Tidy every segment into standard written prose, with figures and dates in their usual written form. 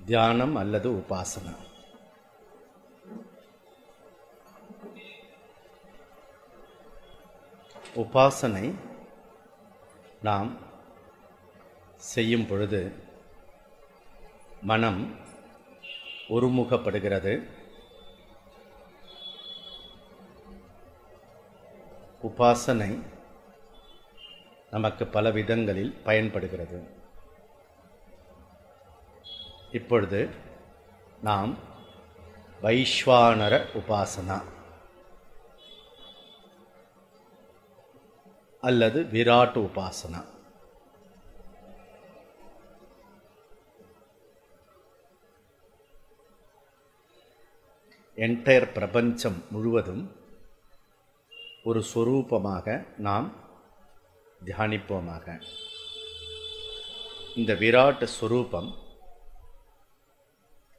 தியானம் அல்லது உபாசனா. உபாசனை நாம் செய்யும் பொழுது மனம் ஒருமுகப்படுகிறது. உபாசனை நமக்கு பல விதங்களில் பயன்படுகிறது. இப்பொழுது நாம் வைஸ்வானர உபாசனா அல்லது விராட் உபாசனா. என்டையர் பிரபஞ்சம் முழுவதும் ஒரு சொரூபமாக நாம் தியானிப்போமாக. இந்த விராட் சொரூபம்,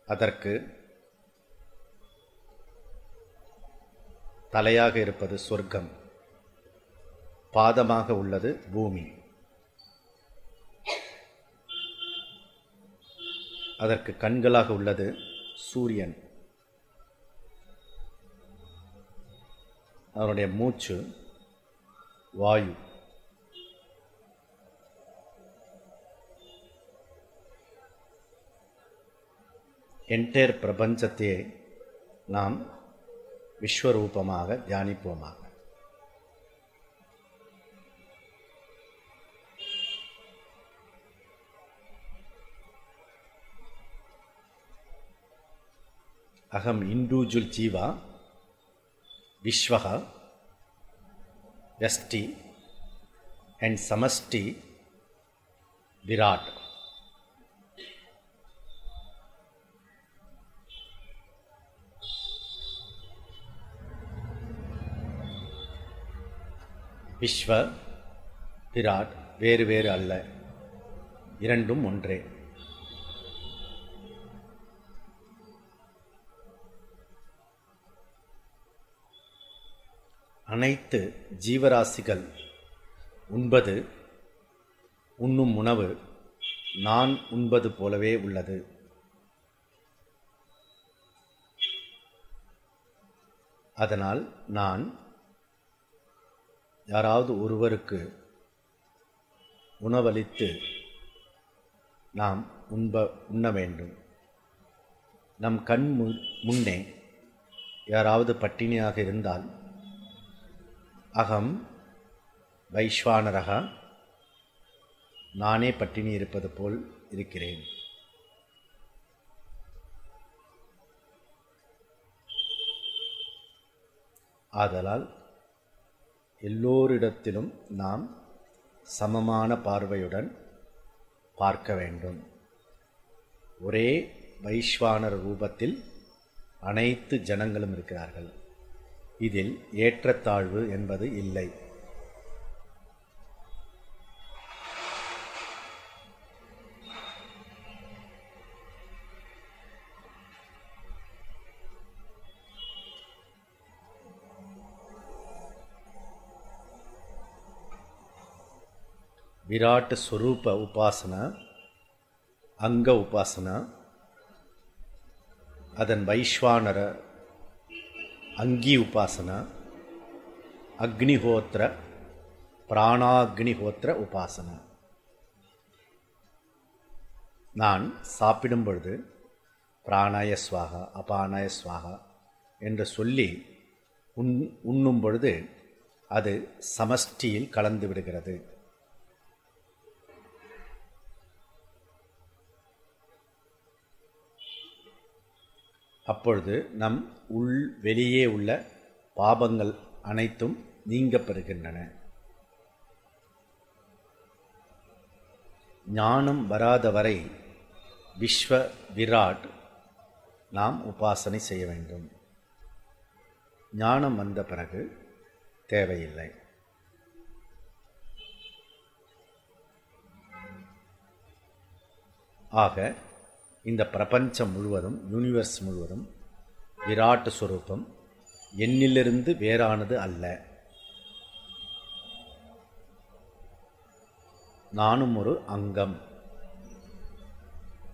அதற்கு தலையாக இருப்பது சொர்க்கம், பாதமாக உள்ளது பூமி, அதற்கு கண்களாக உள்ளது சூரியன், அவருடைய மூச்சு வாயு, என்டையர் பிரபஞ்சத்தையே நாம் விஸ்வரூபமாக தியானிப்போமாக. அகம் இண்டிவிஜுவல் ஜீவா, விஸ்வஹா, யஷ்டி அண்ட் சமஷ்டி விராட். விஸ்வ விராட் வேறு வேறு அல்ல, இரண்டும் ஒன்றே. அனைத்து ஜீவராசிகள் உண்பது, உண்ணும் உணவு நான் உண்பது போலவே உள்ளது. அதனால் நான் யாராவது ஒருவருக்கு உணவளித்து நாம் உண்ண வேண்டும். நம் கண் முன்னே யாராவது பட்டினியாக இருந்தால் அகம் வைஸ்வானரகா, நானே பட்டினி இருப்பது போல் இருக்கிறேன். ஆதலால் எல்லோரிடத்திலும் நாம் சமமான பார்வையுடன் பார்க்க வேண்டும். ஒரே வைஸ்வானர் ரூபத்தில் அனைத்து ஜனங்களும் இருக்கிறார்கள். இதில் ஏற்றத்தாழ்வு என்பது இல்லை. விராட் ஸ்வரூப உபாசனா, அங்க உபாசனா, அதன் வைஸ்வானர அங்கி உபாசனா, அக்னிஹோத்திர பிராணாக்னிஹோத்திர உபாசனா. நான் சாப்பிடும் பொழுது பிராணாய ஸ்வாகா அபானாய ஸ்வாகா என்று சொல்லி உண்ணும் பொழுது அது சமஷ்டியில் கலந்து விடுகிறது. அப்பொழுது நம் வெளியே உள்ள பாபங்கள் அனைத்தும் நீங்கப்பெறுகின்றன. ஞானம் வராதவரை விஸ்வ விராட் நாம் உபாசனை செய்ய வேண்டும். ஞானம் வந்த பிறகு தேவையில்லை. ஆக இந்த பிரபஞ்சம் முழுவதும், யூனிவர்ஸ் முழுவதும் விராட் ஸ்வரூபம் என்னிலிருந்து வேறானது அல்ல. நானும் ஒரு அங்கம்.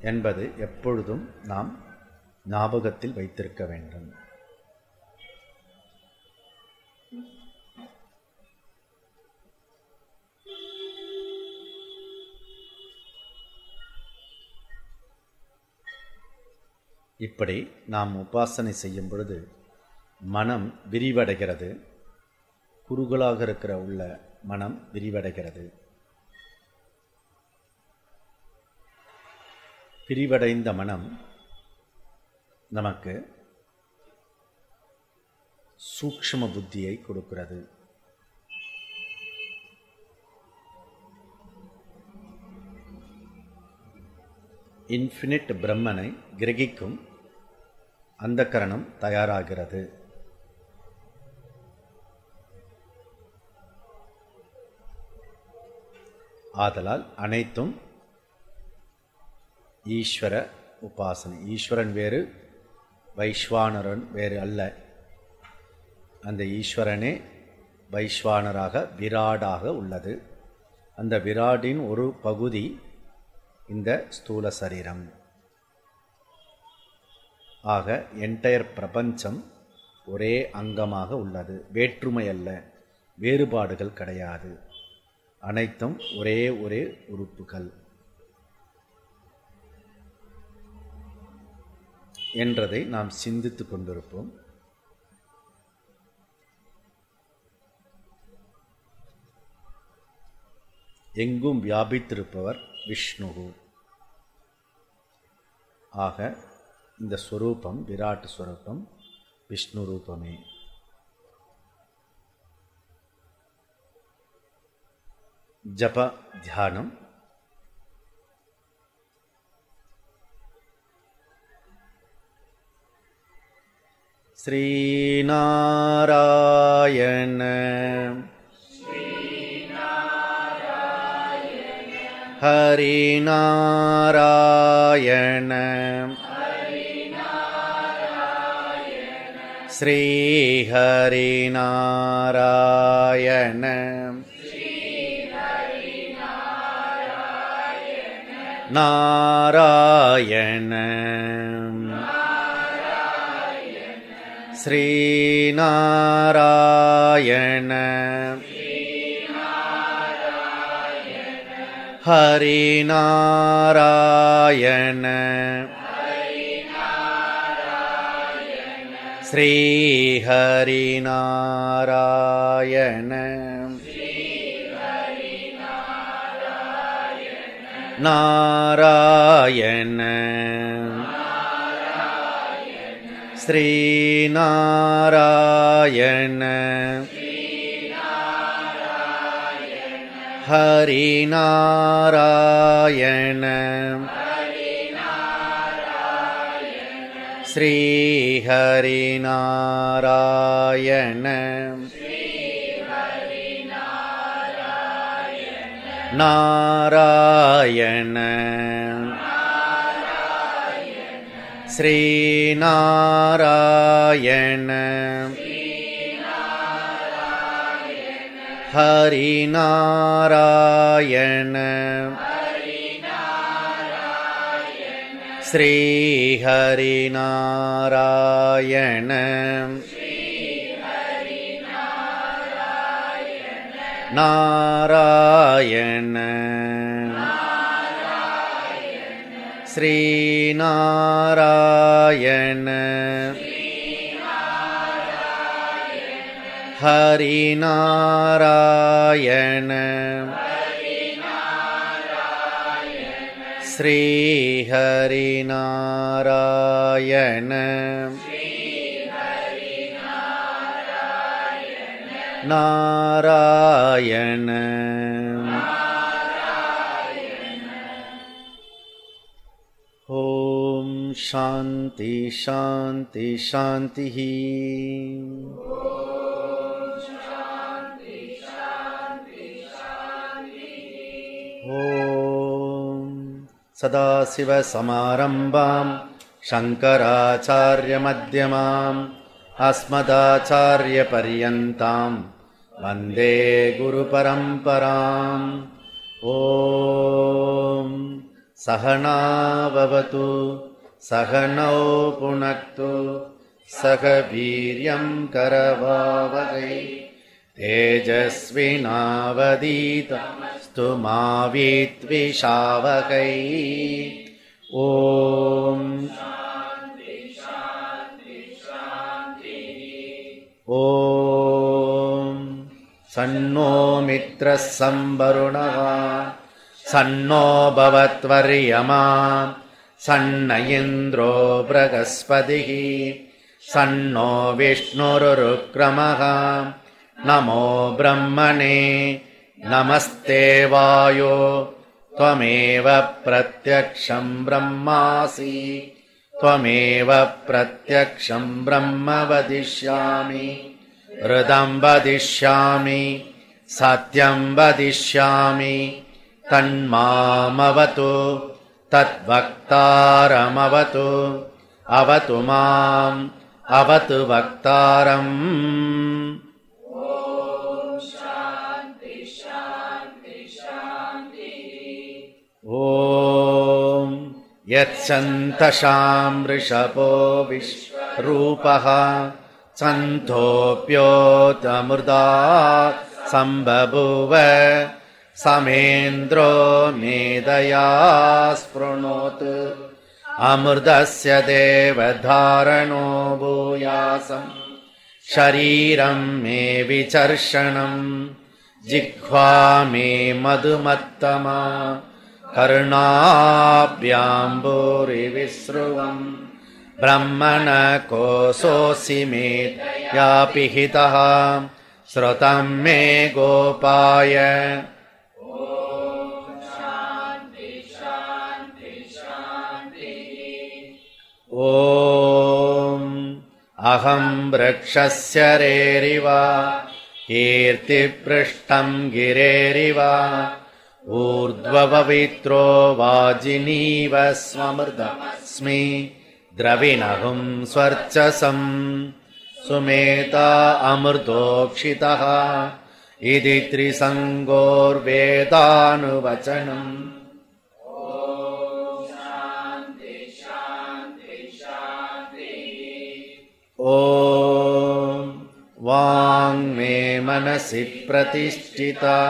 என்பது எப்பொழுதும் நாம் ஞாபகத்தில் வைத்திருக்க வேண்டும். இப்படி நாம் உபாசனை செய்யும் பொழுது மனம் விரிவடைகிறது. குறுகலாக இருக்கிற உள்ள மனம் விரிவடைகிறது. விரிவடைந்த மனம் நமக்கு சூக்ஷ்ம புத்தியை கொடுக்கிறது. இன்ஃபினிட் பிரம்மனை கிரகிக்கும் அந்த கரணம் தயாராகிறது. ஆதலால் அனைத்தும் ஈஸ்வர உபாசனை. ஈஸ்வரன் வேறு, வைஸ்வானரன் வேறு அல்ல. அந்த ஈஸ்வரனே வைஸ்வானராக விராடாக உள்ளது. அந்த விராடின் ஒரு பகுதி இந்த ஸ்தூல சரீரம். ஆக என்டையர் பிரபஞ்சம் ஒரே அங்கமாக உள்ளது. வேற்றுமை அல்ல, வேறுபாடுகள் கிடையாது. அனைத்தும் ஒரே உறுப்புகள் என்றதை நாம் சிந்தித்துக் கொண்டிருப்போம். எங்கும் வியாபித்திருப்பவர் விஷ்ணு. ஆக இந்த ஸ்வரூபம், விராட் ஸ்வரூபம் விஷ்ணு ரூபமே. ஜப தியானம். ஸ்ரீநாராயண ஹரிநாராயண ஸ்ரீஹரிநாராயண நாராயண ஸ்ரீநாராயண ஹரிநாராயண ஸ்ரீஹரிநாராயண நாராயண ஸ்ரீநாராயண ஹரிநாராயண ஸ்ரீஹரிநாராயண நாராயண ஸ்ரீநாராயண ஹரிநாராயண ஸ்ரீஹரிநாராயண நாராயண ஸ்ரீநாராயண ஹரிநாராயண ஸ்ரீஹரிநாராயண நாராயண ஓம் சாந்தி சாந்தி சாந்தி. ஓம் சதாசிவசமாரம்பாம் சங்கராச்சார்யமத்யமாம் அஸ்மதாச்சார்யபர்யந்தாம் வந்தே குருபரம்பராம். ஓம் सहना भवतु सहनौ पुनक्तु सह वीर्यं करवावहै तेजस्विनावधीतमस्तु मा विद्विषावहै। ॐ ॐ सन्नो मित्रः संवरुणः सन्नो भवत्वर्यमा सन्न इन्द्रो बृहस्पतिः सन्नो विष्णुरुक्रमः नमो ब्रह्मणे नमस्ते वायो त्वमेव प्रत्यक्षं ब्रह्मासि त्वमेव प्रत्यक्षं ब्रह्म वदिष्यामि हृदं वदिष्यामि सत्यं वदिष्यामि तन्मामवतु तद्वक्तारमवतु अवतु माम् अवतु वक्तारम्। ॐ यच्छन्तशां वृषभो विश्वरूपः सन्तोऽप्योतमृदा सम्बभूव समेन्द्रो मेधया स्पृणोतु अमृतस्य देवधारणो भूयासम् शरीरं मे विचर्षणम् जिह्वा मे मधुमत्तमा कर्णाभ्याम्बुरिविसृवम् ब्रह्मण कोशोऽसि मे यापिहितः श्रुतं मे गोपाय। ॐ अहं वृक्षस्य रेरिव कीर्तिपृष्ठं गिरेरिव ऊर्ध्वपवित्रो वाजिनीव स्वमृतमस्मि द्रविणहुं स्वर्चसं सुमेता अमृतोक्षितः इति त्रिसङ्गोर्वेदानुवचनम्। ॐ वाङ्मे मनसि प्रतिष्ठिता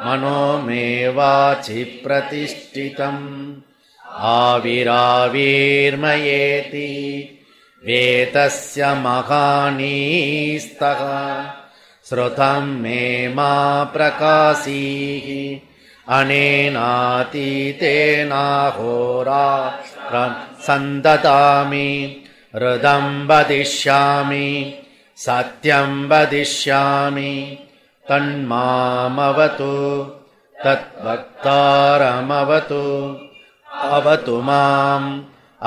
मनो मे वाचि प्रतिष्ठितम् आविराविर्मयेति वेतस्य महानीस्तः श्रुतं मे मा प्रकाशीः अनेनातीतेनाहोरात्रं सन्ददामि हृदं वदिष्यामि सत्यं वदिष्यामि तन्मामवतु तद्वक्तारमवतु अवतु माम्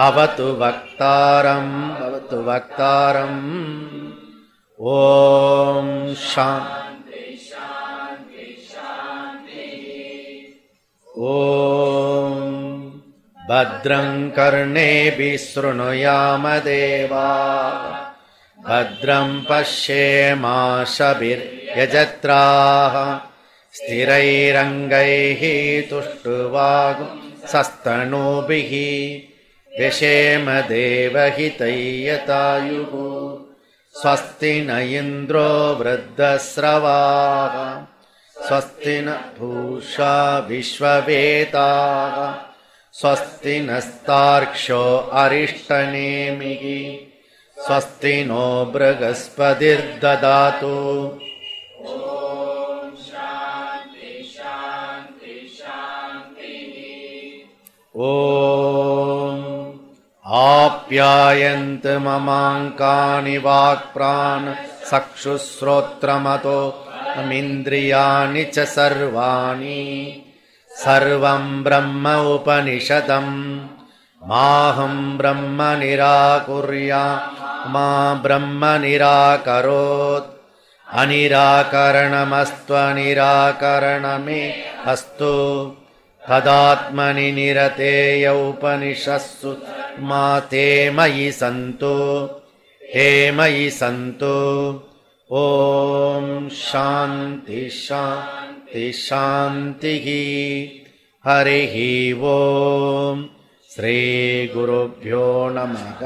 अवतु वक्तारम् अवतु वक्तारम्। ॐ शान्ति शान्ति शान्तिः। ॐ भद्रं कर्णेभिः शृणुयाम देवाः भद्रं पश्येमाशभिर्यजत्राः स्थिरैरङ्गैः तुष्टुवागुंसस्तनूभिः व्यशेम देवहितैयतायुः स्वस्ति न इन्द्रो वृद्धस्रवाः स्वस्ति न पूषा विश्ववेदाः स्वस्ति नस्तार्क्ष्यो अरिष्टनेमिः स्वस्ति नो बृहस्पतिर्ददातु। ॐ शान्ति शान्ति शान्तिः। ॐ आप्यायन्तु ममाङ्कानि वाक्प्राण चक्षुश्रोत्रमतो इन्द्रियाणि च सर्वाणि सर्वं ब्रह्म उपनिषदम् माहं ब्रह्म निराकुर्या मा ब्रह्म निराकरोत् अनिराकरणमस्त्वनिराकरणमे अस्तु तदात्मनि निरतेय उपनिषत्सु मा ते मयि सन्तु हे मयि सन्तु। ॐ शान्ति शान्ति शान्तिः। ஹரிஹி ஓம். ஸ்ரீ குருப்யோ நமக.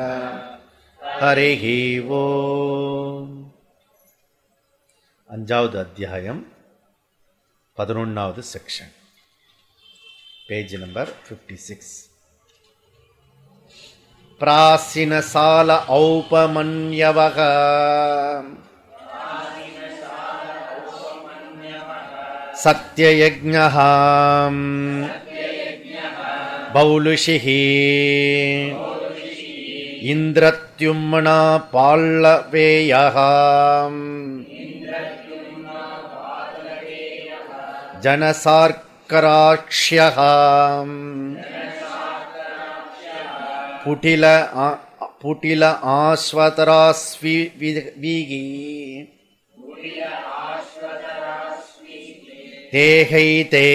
ஹரிஹி ஓம். 5வது அத்தியாயம் 11வது செக்ஷன், பேஜ் நம்பர் 56. பிராசினசால ஔபமன்யவக சத்யயஜ்ஞः பௌலுஷிः இந்திரத்யும்னா பால்லவேயः ஜனசார்க்கராக்ஷ்யः புட்டில ஆஸ்வதராஸ்விவிகி தேஹைதே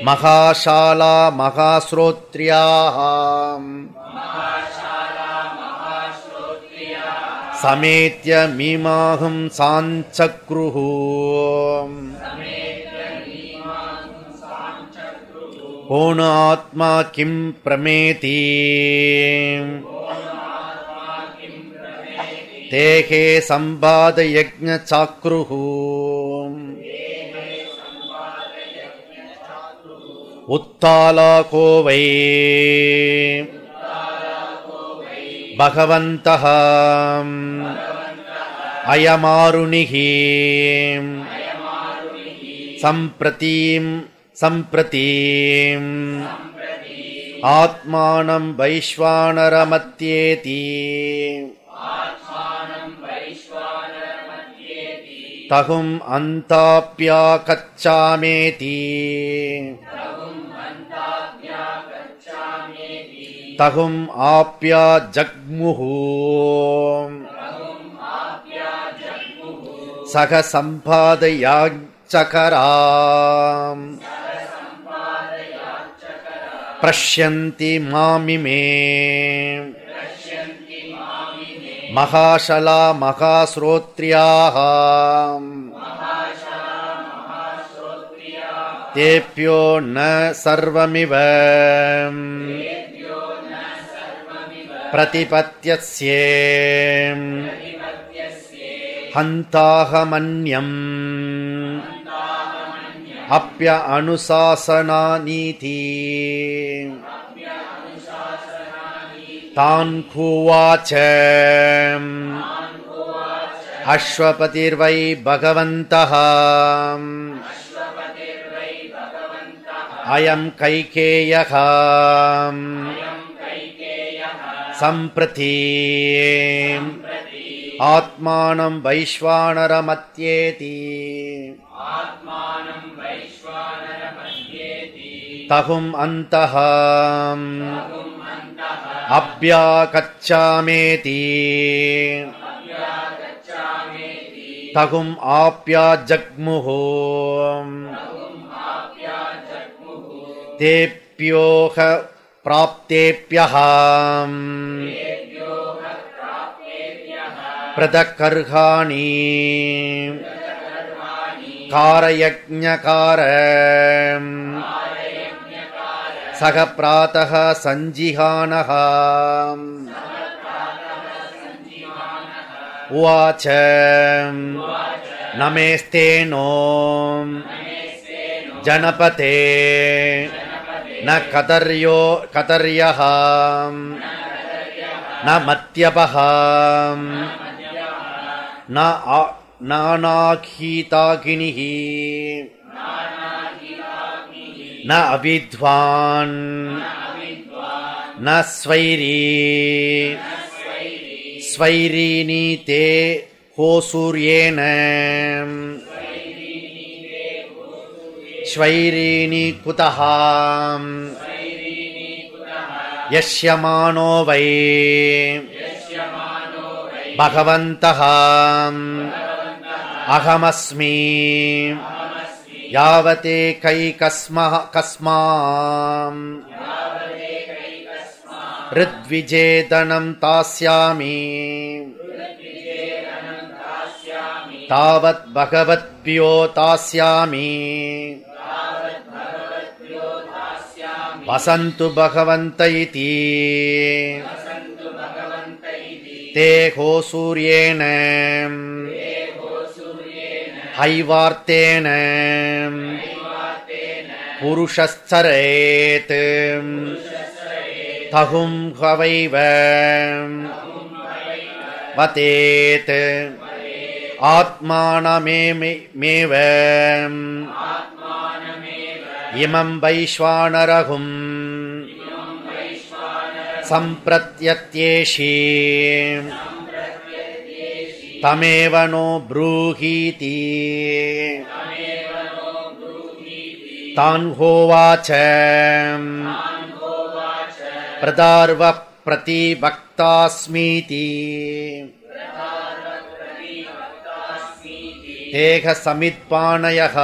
மகாசாலா மகாஸ்ரோத்ரியாः சமேத்ய மீமாஹும் சாஞ்சக்ருஹு. கோண ஆத்மா கிம் பிரமேதி தேகே சம்பாத யஜ்ஞ சாக்ருஹு. உத்தாலா கோவை பகவந்தः அயமாருணிஹி சம்பிரதீம் ஆத்மானம் வைஸ்வானரமத்யேதி தகும் அந்தாப்யாகச்சாமேதி தகும் ஆப்யா ஜக்முஹு. சக சம்பாதயாச்சகராம் பிரஷ்யந்தி மாமிமே மகாஷலா மகாஸ்ரோத்ரியாः தேப்யோ ந சர்வமிவ பிரதிபத்யஸ்யே ஹந்தாஹமன்யம் அப்ய அனுசாசனா நீதி. தான் குவாச்ச அஸ்வபதிர்வை பகவந்தः அயம் கைகேயः சம்பிரதி ஆத்மானம் வைஸ்வானரமத்யேதி தகும் அந்தः அப்யாகச்சாமேதி தகும் ஆப்யா ஜக்முஹு. தேப்யோஹ பிராப்தேப்யஹ பிரதகர்ஹாணி காரயஜ்ஞகார சக பிராதः சஞ்சிஹானः உவாச்ச நமேஸ்தேனோ ஜனபதே ந கதர்யः ந மத்யபः நானாகீதாகினிः ந அவித்வான் ந ஸ்வைரீனி தே ஹோசூர்யேன ஸ்வைரீனி குதஹ யஸ்யமானோ வை பகவந்தः அகமஸ்மி யாவதே கஸ்மாம் ரித்விஜேதனம் தாஸ்யாமி தாவத் பகவத்பியோ தாஸ்யாமி வசந்து பகவந்த இதி தேகோ சூர்யேன ஹைவார்த்தேன புருஷஸ்சரேத் தகும் ஹவைவ வதேத் ஆத்மானமேவ இமம் வைஸ்வானரகும் சம்பிரத்யத்யேஷி தமேவ நோ ப்ரூஹீதி தான் ஹோவாச பிரதார்வ பிரதிபக்தாஸ்மீதி தேக சமித்பானயः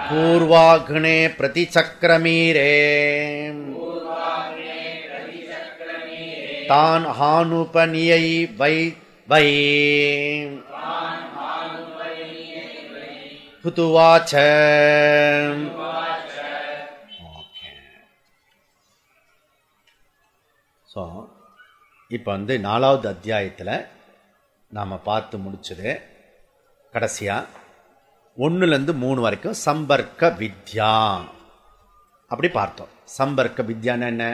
பூர்வாக்னே பிரதிசக்ரமீரே தான் ஹானுபனியை வை புதுவாச்ச. ஸோ இப்போ வந்து 4வது அத்தியாயத்தில் நாம் பார்த்து முடிச்சது கடைசியாக 1லேருந்து 3 வரைக்கும் சம்பர்க்க வித்யா அப்படி பார்த்தோம். சம்பர்க்க வித்யான்னு என்ன?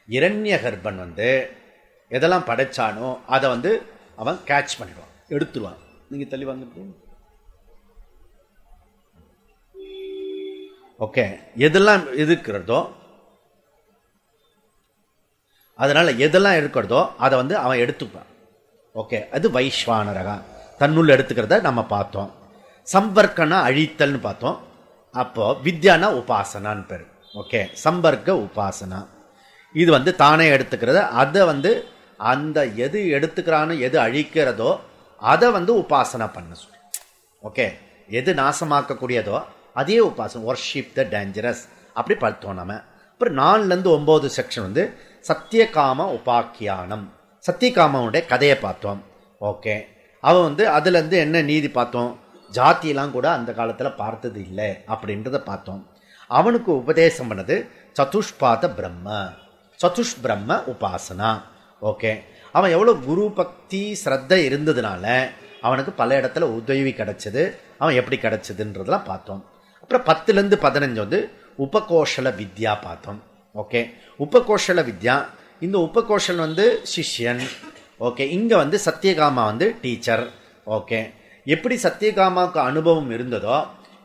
இரண்யகர்பன் வந்து எதெல்லாம் படைச்சானோ அதை வந்து அவன் கேட்ச் பண்ணிடுவான், எடுத்துருவான். நீங்கள் தள்ளி வாங்க. ஓகே, எதெல்லாம் இருக்கிறதோ அதனால் எதெல்லாம் இருக்கிறதோ அதை வந்து அவன் எடுத்துப்பான். ஓகே, அது வைஸ்வானரகா தன்னுள்ள எடுத்துக்கிறத நம்ம பார்த்தோம். சம்பர்க்கனா அழித்தல்னு பார்த்தோம். அப்போது வித்யானா உபாசனான்னு பேர். ஓகே, சம்பர்க்க உபாசனா இது வந்து தானே எடுத்துக்கிறத, அதை வந்து அந்த எது எடுத்துக்கிறானோ எது அழிக்கிறதோ அதை வந்து உபாசனா பண்ண சொல்லி. ஓகே, எது நாசமாக்கக்கூடியதோ அதே உபாசனை. வர்ஷிப் த டேஞ்சரஸ் அப்படி பார்த்தோம் நம்ம. அப்புறம் 4லேருந்து 9 செக்ஷன் வந்து சத்தியகாம உபாக்கியானம், சத்தியகாமனுடைய கதையை பார்த்தோம். ஓகே, அவன் வந்து அதுலேருந்து என்ன நீதி பார்த்தோம்? ஜாத்தியெல்லாம் கூட அந்த காலத்தில் பார்த்தது இல்லை அப்படின்றத பார்த்தோம். அவனுக்கு உபதேசம் பண்ணது சதுஷ்பாத பிரம்ம, சதுஷ் பிரம்ம உபாசனா. ஓகே, அவன் எவ்வளோ குரு பக்தி ஸ்ரத்தை இருந்ததுனால அவனுக்கு பல இடத்துல உதவி கிடைச்சது. அவன் எப்படி கிடைச்சதுன்றதெல்லாம் பார்த்தோம். அப்புறம் 10லேருந்து 15 வந்து உபகோஷல வித்யா பார்த்தோம். ஓகே, உபகோஷல வித்யா, இந்த உபகோஷல் வந்து சிஷ்யன். ஓகே, இங்கே வந்து சத்தியகாமா வந்து டீச்சர். ஓகே, எப்படி சத்தியகாமாவுக்கு அனுபவம் இருந்ததோ,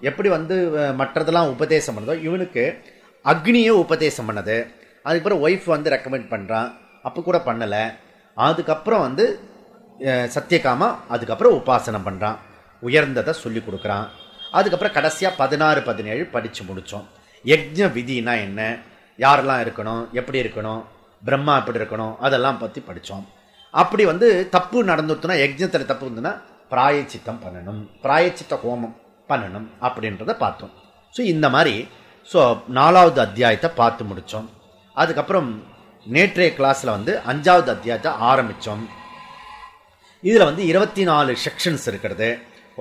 எப்படி வந்து மற்றதெல்லாம் உபதேசம் பண்ணதோ, இவனுக்கு அக்னியை உபதேசம் பண்ணது. அதுக்கப்புறம் ஒய்ஃப் வந்து ரெக்கமெண்ட் பண்ணுறான், அப்போ கூட பண்ணலை. அதுக்கப்புறம் வந்து சத்தியகாமா அதுக்கப்புறம் உபாசனம் பண்ணுறான், உயர்ந்ததை சொல்லி கொடுக்குறான். அதுக்கப்புறம் கடைசியாக 16, 17 படித்து முடித்தோம். யஜ்ஞ விதினா என்ன, யாரெல்லாம் இருக்கணும், எப்படி இருக்கணும், பிரம்மா எப்படி இருக்கணும், அதெல்லாம் பற்றி படித்தோம். அப்படி வந்து தப்பு நடந்துட்டுனா, யஜ்ஞத்தில் தப்பு இருந்ததுன்னா பிராயச்சித்தம் பண்ணணும், பிராயச்சித்த ஹோமம் பண்ணணும் அப்படின்றத பார்த்தோம். ஸோ இந்த மாதிரி 4வது அத்தியாயத்தை பார்த்து முடித்தோம். அதுக்கப்புறம் நேற்றைய கிளாஸில் வந்து 5வது அத்தியாயத்தை ஆரம்பித்தோம். இதில் வந்து 24 செக்ஷன்ஸ் இருக்கிறது.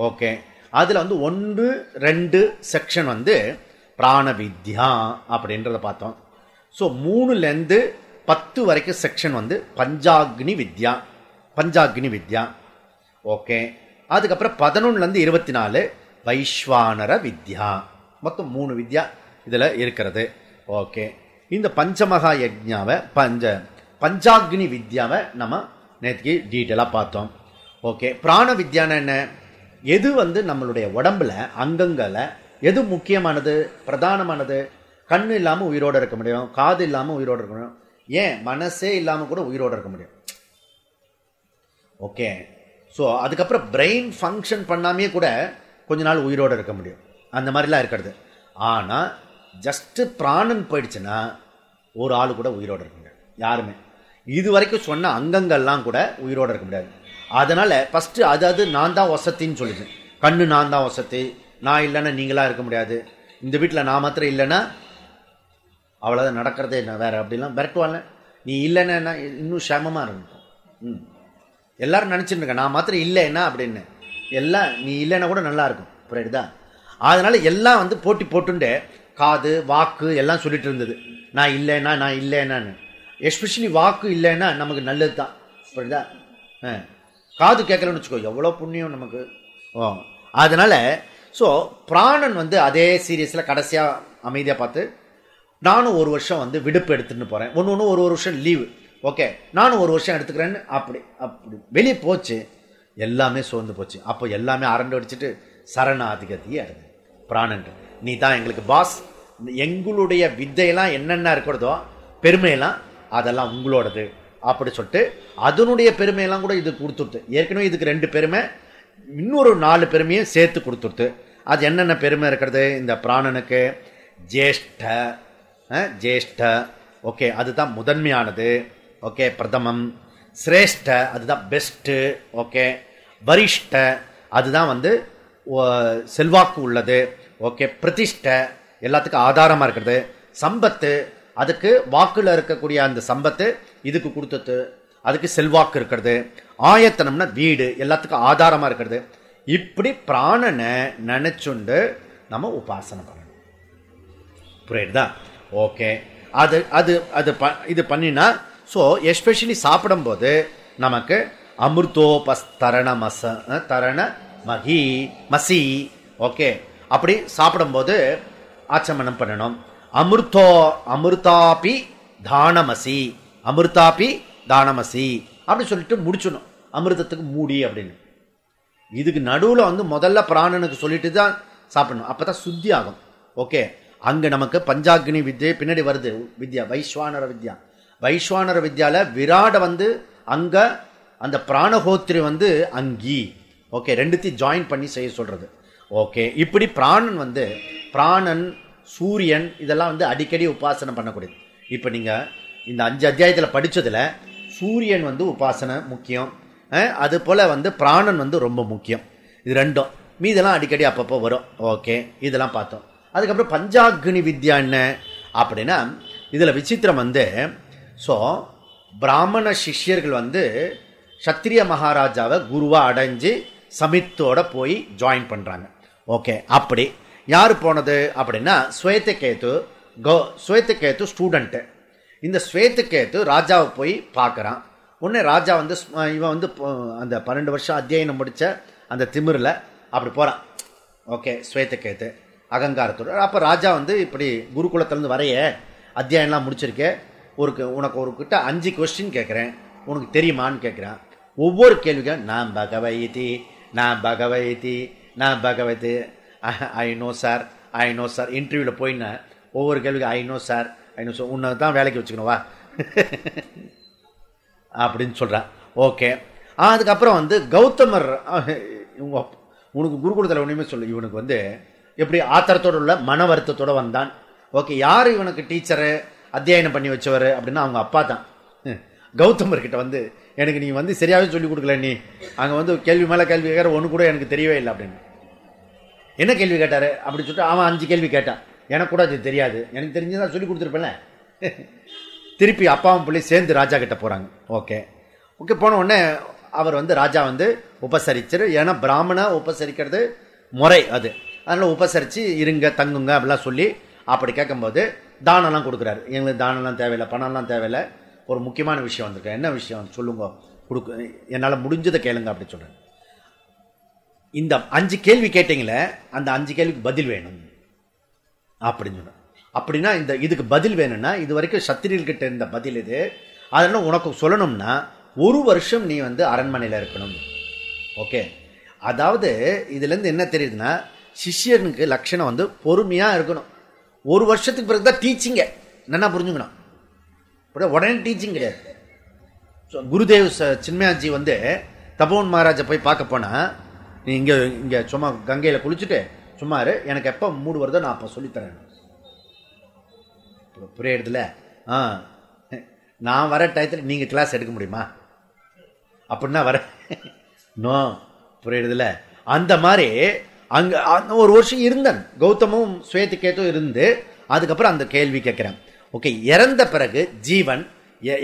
ஓகே, அதில் வந்து 1, 2 செக்ஷன் வந்து பிராண வித்யா அப்படின்றத பார்த்தோம். ஸோ 3லேருந்து 10 வரைக்கும் செக்ஷன் வந்து பஞ்சாக்னி வித்யா, பஞ்சாக்னி வித்யா. ஓகே, அதுக்கப்புறம் 11லேருந்து 24 வைஸ்வானர வித்யா. மொத்தம் 3 வித்யா இதில் இருக்கிறது. ஓகே, இந்த பஞ்சமகா யஜ்ஞாவை பஞ்சாக்னி வித்யாவை நம்ம நேற்றுக்கு டீட்டெயிலாக பார்த்தோம். ஓகே, பிராண வித்யான்னு என்ன? எது வந்து நம்மளுடைய உடம்புல அங்கங்களை எது முக்கியமானது, பிரதானமானது? கண்ணு இல்லாமல் உயிரோடு இருக்க முடியும், காது இல்லாமல் உயிரோடு இருக்க முடியும், ஏன் மனசே இல்லாமல் கூட உயிரோடு இருக்க முடியும். ஓகே, ஸோ அதுக்கப்புறம் பிரெயின் ஃபங்க்ஷன் பண்ணாமே கூட கொஞ்ச நாள் உயிரோடு இருக்க முடியும், அந்த மாதிரிலாம் இருக்கிறது. ஆனால் ஜஸ்ட்டு பிராணன் போயிடுச்சுன்னா ஒரு ஆள் கூட உயிரோடு இருக்க முடியாது, யாருமே. இது வரைக்கும் சொன்ன அங்கங்கள்லாம் கூட உயிரோடு இருக்க முடியாது. அதனால் ஃபஸ்ட்டு அதாவது நான் தான் வசத்தின்னு சொல்லிச்சேன். கண்ணு நான் தான் வசதி, நான் இல்லைன்னா நீங்களாக இருக்க முடியாது, இந்த வீட்டில் நான் மாத்திரம் இல்லைன்னா அவ்வளோதான் நடக்கிறதே என்ன வேறு அப்படிலாம் விரட்டுவாங்க. நீ இல்லைன்னா இன்னும் சேமமாக இருக்கும். எல்லோரும் நினச்சிட்டு இருக்க நான் மாத்திரம் இல்லைன்னா அப்படின்னு, எல்லாம் நீ இல்லைன்னா கூட நல்லா இருக்கும், புரியுதா? அதனால் எல்லாம் வந்து போட்டி போட்டுண்டு காது வாக்கு எல்லாம் சொல்லிட்டு இருந்தது, நான் இல்லைன்னா நான் இல்லைன்னான்னு. எஸ்பெஷலி வாக்கு இல்லைன்னா நமக்கு நல்லது தான், புரியுதா? காது கேட்கலன்னு வச்சுக்கோ, எவ்வளோ புண்ணியம் நமக்கு. அதனால ஸோ பிராணன் வந்து அதே சீரியஸில் கடைசியாக அமைதியாக பார்த்து, நானும் ஒரு வருஷம் வந்து விடுப்பு எடுத்துன்னு போகிறேன், ஒன்று ஒரு வருஷம் லீவு, ஓகே நானும் ஒரு வருஷம் எடுத்துக்கிறேன்னு அப்படி வெளியே போச்சு. எல்லாமே சோர்ந்து போச்சு. அப்போ எல்லாமே அரண்டு அடிச்சுட்டு சரணாதிகதி அடைது. பிராணன், நீ தான் எங்களுக்கு பாஸ், எங்களுடைய வித்தையெல்லாம் என்னென்ன இருக்கிறதோ பெருமையெல்லாம் அதெல்லாம் உங்களோடது அப்படி சொல்லிட்டு அதனுடைய பெருமையெல்லாம் கூட இது கொடுத்துருது. ஏற்கனவே இதுக்கு 2 பெருமை, இன்னொரு 4 பெருமையும் சேர்த்து கொடுத்துருது. அது என்னென்ன பெருமை இருக்கிறது இந்த பிராணனுக்கு? ஜேஷ்ட, ஜேஷ்ட ஓகே அதுதான் முதன்மையானது, ஓகே பிரதமம். சிரேஷ்ட அதுதான் பெஸ்ட்டு, ஓகே. வரிஷ்ட அதுதான் வந்து செல்வாக்கு உள்ளது, ஓகே. பிரதிஷ்ட எல்லாத்துக்கும் ஆதாரமாக இருக்கிறது. சம்பத்து அதுக்கு வாக்குல இருக்கக்கூடிய அந்த சம்பத்து இதுக்கு கொடுத்தது, அதுக்கு செல்வாக்கு இருக்கிறது. ஆயத்தனம்னா வீடு, எல்லாத்துக்கும் ஆதாரமாக இருக்கிறது. இப்படி பிராணனை நினைச்சுண்டு நம்ம உபாசனை பண்ணணும், புரியுதா? ஓகே அது அது அது இது பண்ணினா ஸோ எஸ்பெஷலி சாப்பிடும்போது நமக்கு அமிர்தோபஸ்தரண தரண மகி மசி, ஓகே அப்படி சாப்பிடும்போது ஆச்சமனம் பண்ணணும். அமிர்தாபி தானமசி, அமிர்தாபி தானமசி அப்படி சொல்லிட்டு முடிச்சணும். அமிர்தத்துக்கு மூடி அப்படின்னு. இதுக்கு நடுவில் வந்து முதல்ல பிராணனுக்கு சொல்லிட்டு தான் சாப்பிடணும், அப்பதான் சுத்தி ஆகும். ஓகே அங்க நமக்கு பஞ்சாக்னி வித்யை பின்னாடி வருது வித்யா, வைஸ்வானர வித்யா. வைஸ்வானர வித்யால விராட வந்து அங்க, அந்த பிராணஹோத்திரி வந்து அங்கி, ஓகே ரெண்டுத்தையும் ஜாயின் பண்ணி செய்ய சொல்றது. ஓகே இப்படி பிராணன் வந்து பிராணன் சூரியன் இதெல்லாம் வந்து அடிக்கடி உபாசனை பண்ணக்கூடியது. இப்போ நீங்க இந்த 5 அத்தியாயத்தில் படிச்சதுல சூரியன் வந்து உபாசனை முக்கியம், அது போல வந்து பிராணன் வந்து ரொம்ப முக்கியம். இது ரெண்டும் மீதெல்லாம் அடிக்கடி அப்பப்போ வரும். ஓகே இதெல்லாம் பார்த்தோம். அதுக்கப்புறம் பஞ்சாக்னி வித்யா என்ன அப்படின்னா, இதில் விசித்திரம் வந்து ஸோ பிராமண சிஷ்யர்கள் வந்து சத்திரிய மகாராஜாவை குருவாக அடைஞ்சு சமித்தோட போய் ஜாயின் பண்ணுறாங்க. ஓகே அப்படி யார் போனது அப்படின்னா ஸ்வேதகேது. ஸ்வேதகேது ஸ்டூடெண்ட்டு. இந்த ஸ்வேதகேது ராஜாவை போய் பார்க்குறான். உடனே ராஜா வந்து இவன் வந்து அந்த 12 வருஷம் அத்தியாயனம் முடித்த அந்த திமிரில் அப்படி போகிறான். ஓகே ஸ்வேதகேது அகங்காரத்தோடு. அப்போ ராஜா வந்து இப்படி குருகுலத்திலேருந்து வரைய அத்தியாயம்லாம் முடிச்சிருக்கேன், உனக்கு ஒரு கிட்ட 5 கொஸ்டின் கேட்குறேன், உனக்கு தெரியுமான்னு கேட்குறான். ஒவ்வொரு கேள்விக்கும் நான் பகவதி, நான் பகவதி, நான் Bhagavathi, I know sir, I know sir. இன்டர்வியூவில் போயின்னா ஒவ்வொரு கேள்விக்கும் I know sir, I know sir, உன்னை தான் வேலைக்கு வச்சுக்கணுவா அப்படின்னு சொல்கிறான். ஓகே அதுக்கப்புறம் வந்து கௌதமர் உனக்கு குருகுலத்தில் ஒன்றுமே சொல்லு, இவனுக்கு வந்து எப்படி ஆத்திரத்தோடு உள்ள மன வருத்தத்தோடு வந்தான். ஓகே யார் இவனுக்கு டீச்சரு அத்தியாயனம் பண்ணி வச்சவர் அப்படின்னா அவங்க அப்பா தான். கௌதமர்கிட்ட வந்து எனக்கு நீ வந்து சரியாகவே சொல்லிக் கொடுக்கல, நீ அங்கே வந்து கேள்வி மேலே கேள்வி கேட்குற, ஒன்று கூட எனக்கு தெரியவே இல்லை அப்படின்னு. என்ன கேள்வி கேட்டார் அப்படின்னு சொல்லிட்டு அவன் 5 கேள்வி கேட்டான். எனக்கு கூட அது தெரியாது, எனக்கு தெரிஞ்சுதான் சொல்லி கொடுத்துருப்பேன்ல. திருப்பி அப்பாவும் பிள்ளை சேர்ந்து ராஜா கிட்ட போகிறாங்க. ஓகே ஓகே போன உடனே அவர் வந்து ராஜா வந்து உபசரிச்சிரு, ஏன்னா பிராமண உபசரிக்கிறது முறை அது, அதனால் உபசரித்து இருங்க தங்குங்க அப்படிலாம் சொல்லி அப்படி கேட்கும்போது தானம்லாம் கொடுக்குறாரு. எங்களுக்கு தானம்லாம் தேவையில்லை, பணம்லாம் தேவையில்லை, ஒரு முக்கியமான விஷயம் வந்திருக்கேன், என்ன விஷயம் சொல்லுங்க, என்னால் முடிஞ்சதை கேளுங்க அப்படி சொல்கிறேன். இந்த 5 கேள்வி கேட்டீங்களே அந்த 5 கேள்விக்கு பதில் வேணும் அப்படின்னு சொன்னேன். அப்படின்னா இதுக்கு பதில் வேணும்னா இது வரைக்கும் சத்திரியர்கிட்ட இருந்த பதில் இது, அதெல்லாம் உனக்கு சொல்லணும்னா 1 வருஷம் நீ வந்து அரண்மனையில் இருக்கணும். ஓகே அதாவது இதுலேருந்து என்ன தெரியுதுன்னா சிஷ்யனுக்கு லட்சணம் வந்து பொறுமையாக இருக்கணும். 1 வருஷத்துக்கு பிறகு தான் டீச்சிங்க, என்னென்னா புரிஞ்சுக்கணும், உடனே டீச்சிங் கிடையாது. குருதேவ் சின்மயாஜி வந்து தபோவன் மகாராஜை போய் பார்க்க போனால், நீ இங்கே சும்மா கங்கையில் குளிச்சுட்டு சும்மா எனக்கு எப்போ மூடு வருதோ நான் அப்போ சொல்லித்தரேன், புரியுறதுல? நான் வர டயத்தில் நீங்கள் கிளாஸ் எடுக்க முடியுமா அப்படின்னா வர நோ, புரியுறதுல? அந்த மாதிரி அங்கே 1 வருஷம் இருந்தேன், கௌதமும் ஸ்வேதகேதும் இருந்து அதுக்கப்புறம் அந்த கேள்வி கேட்குறேன். ஓகே இறந்த பிறகு ஜீவன்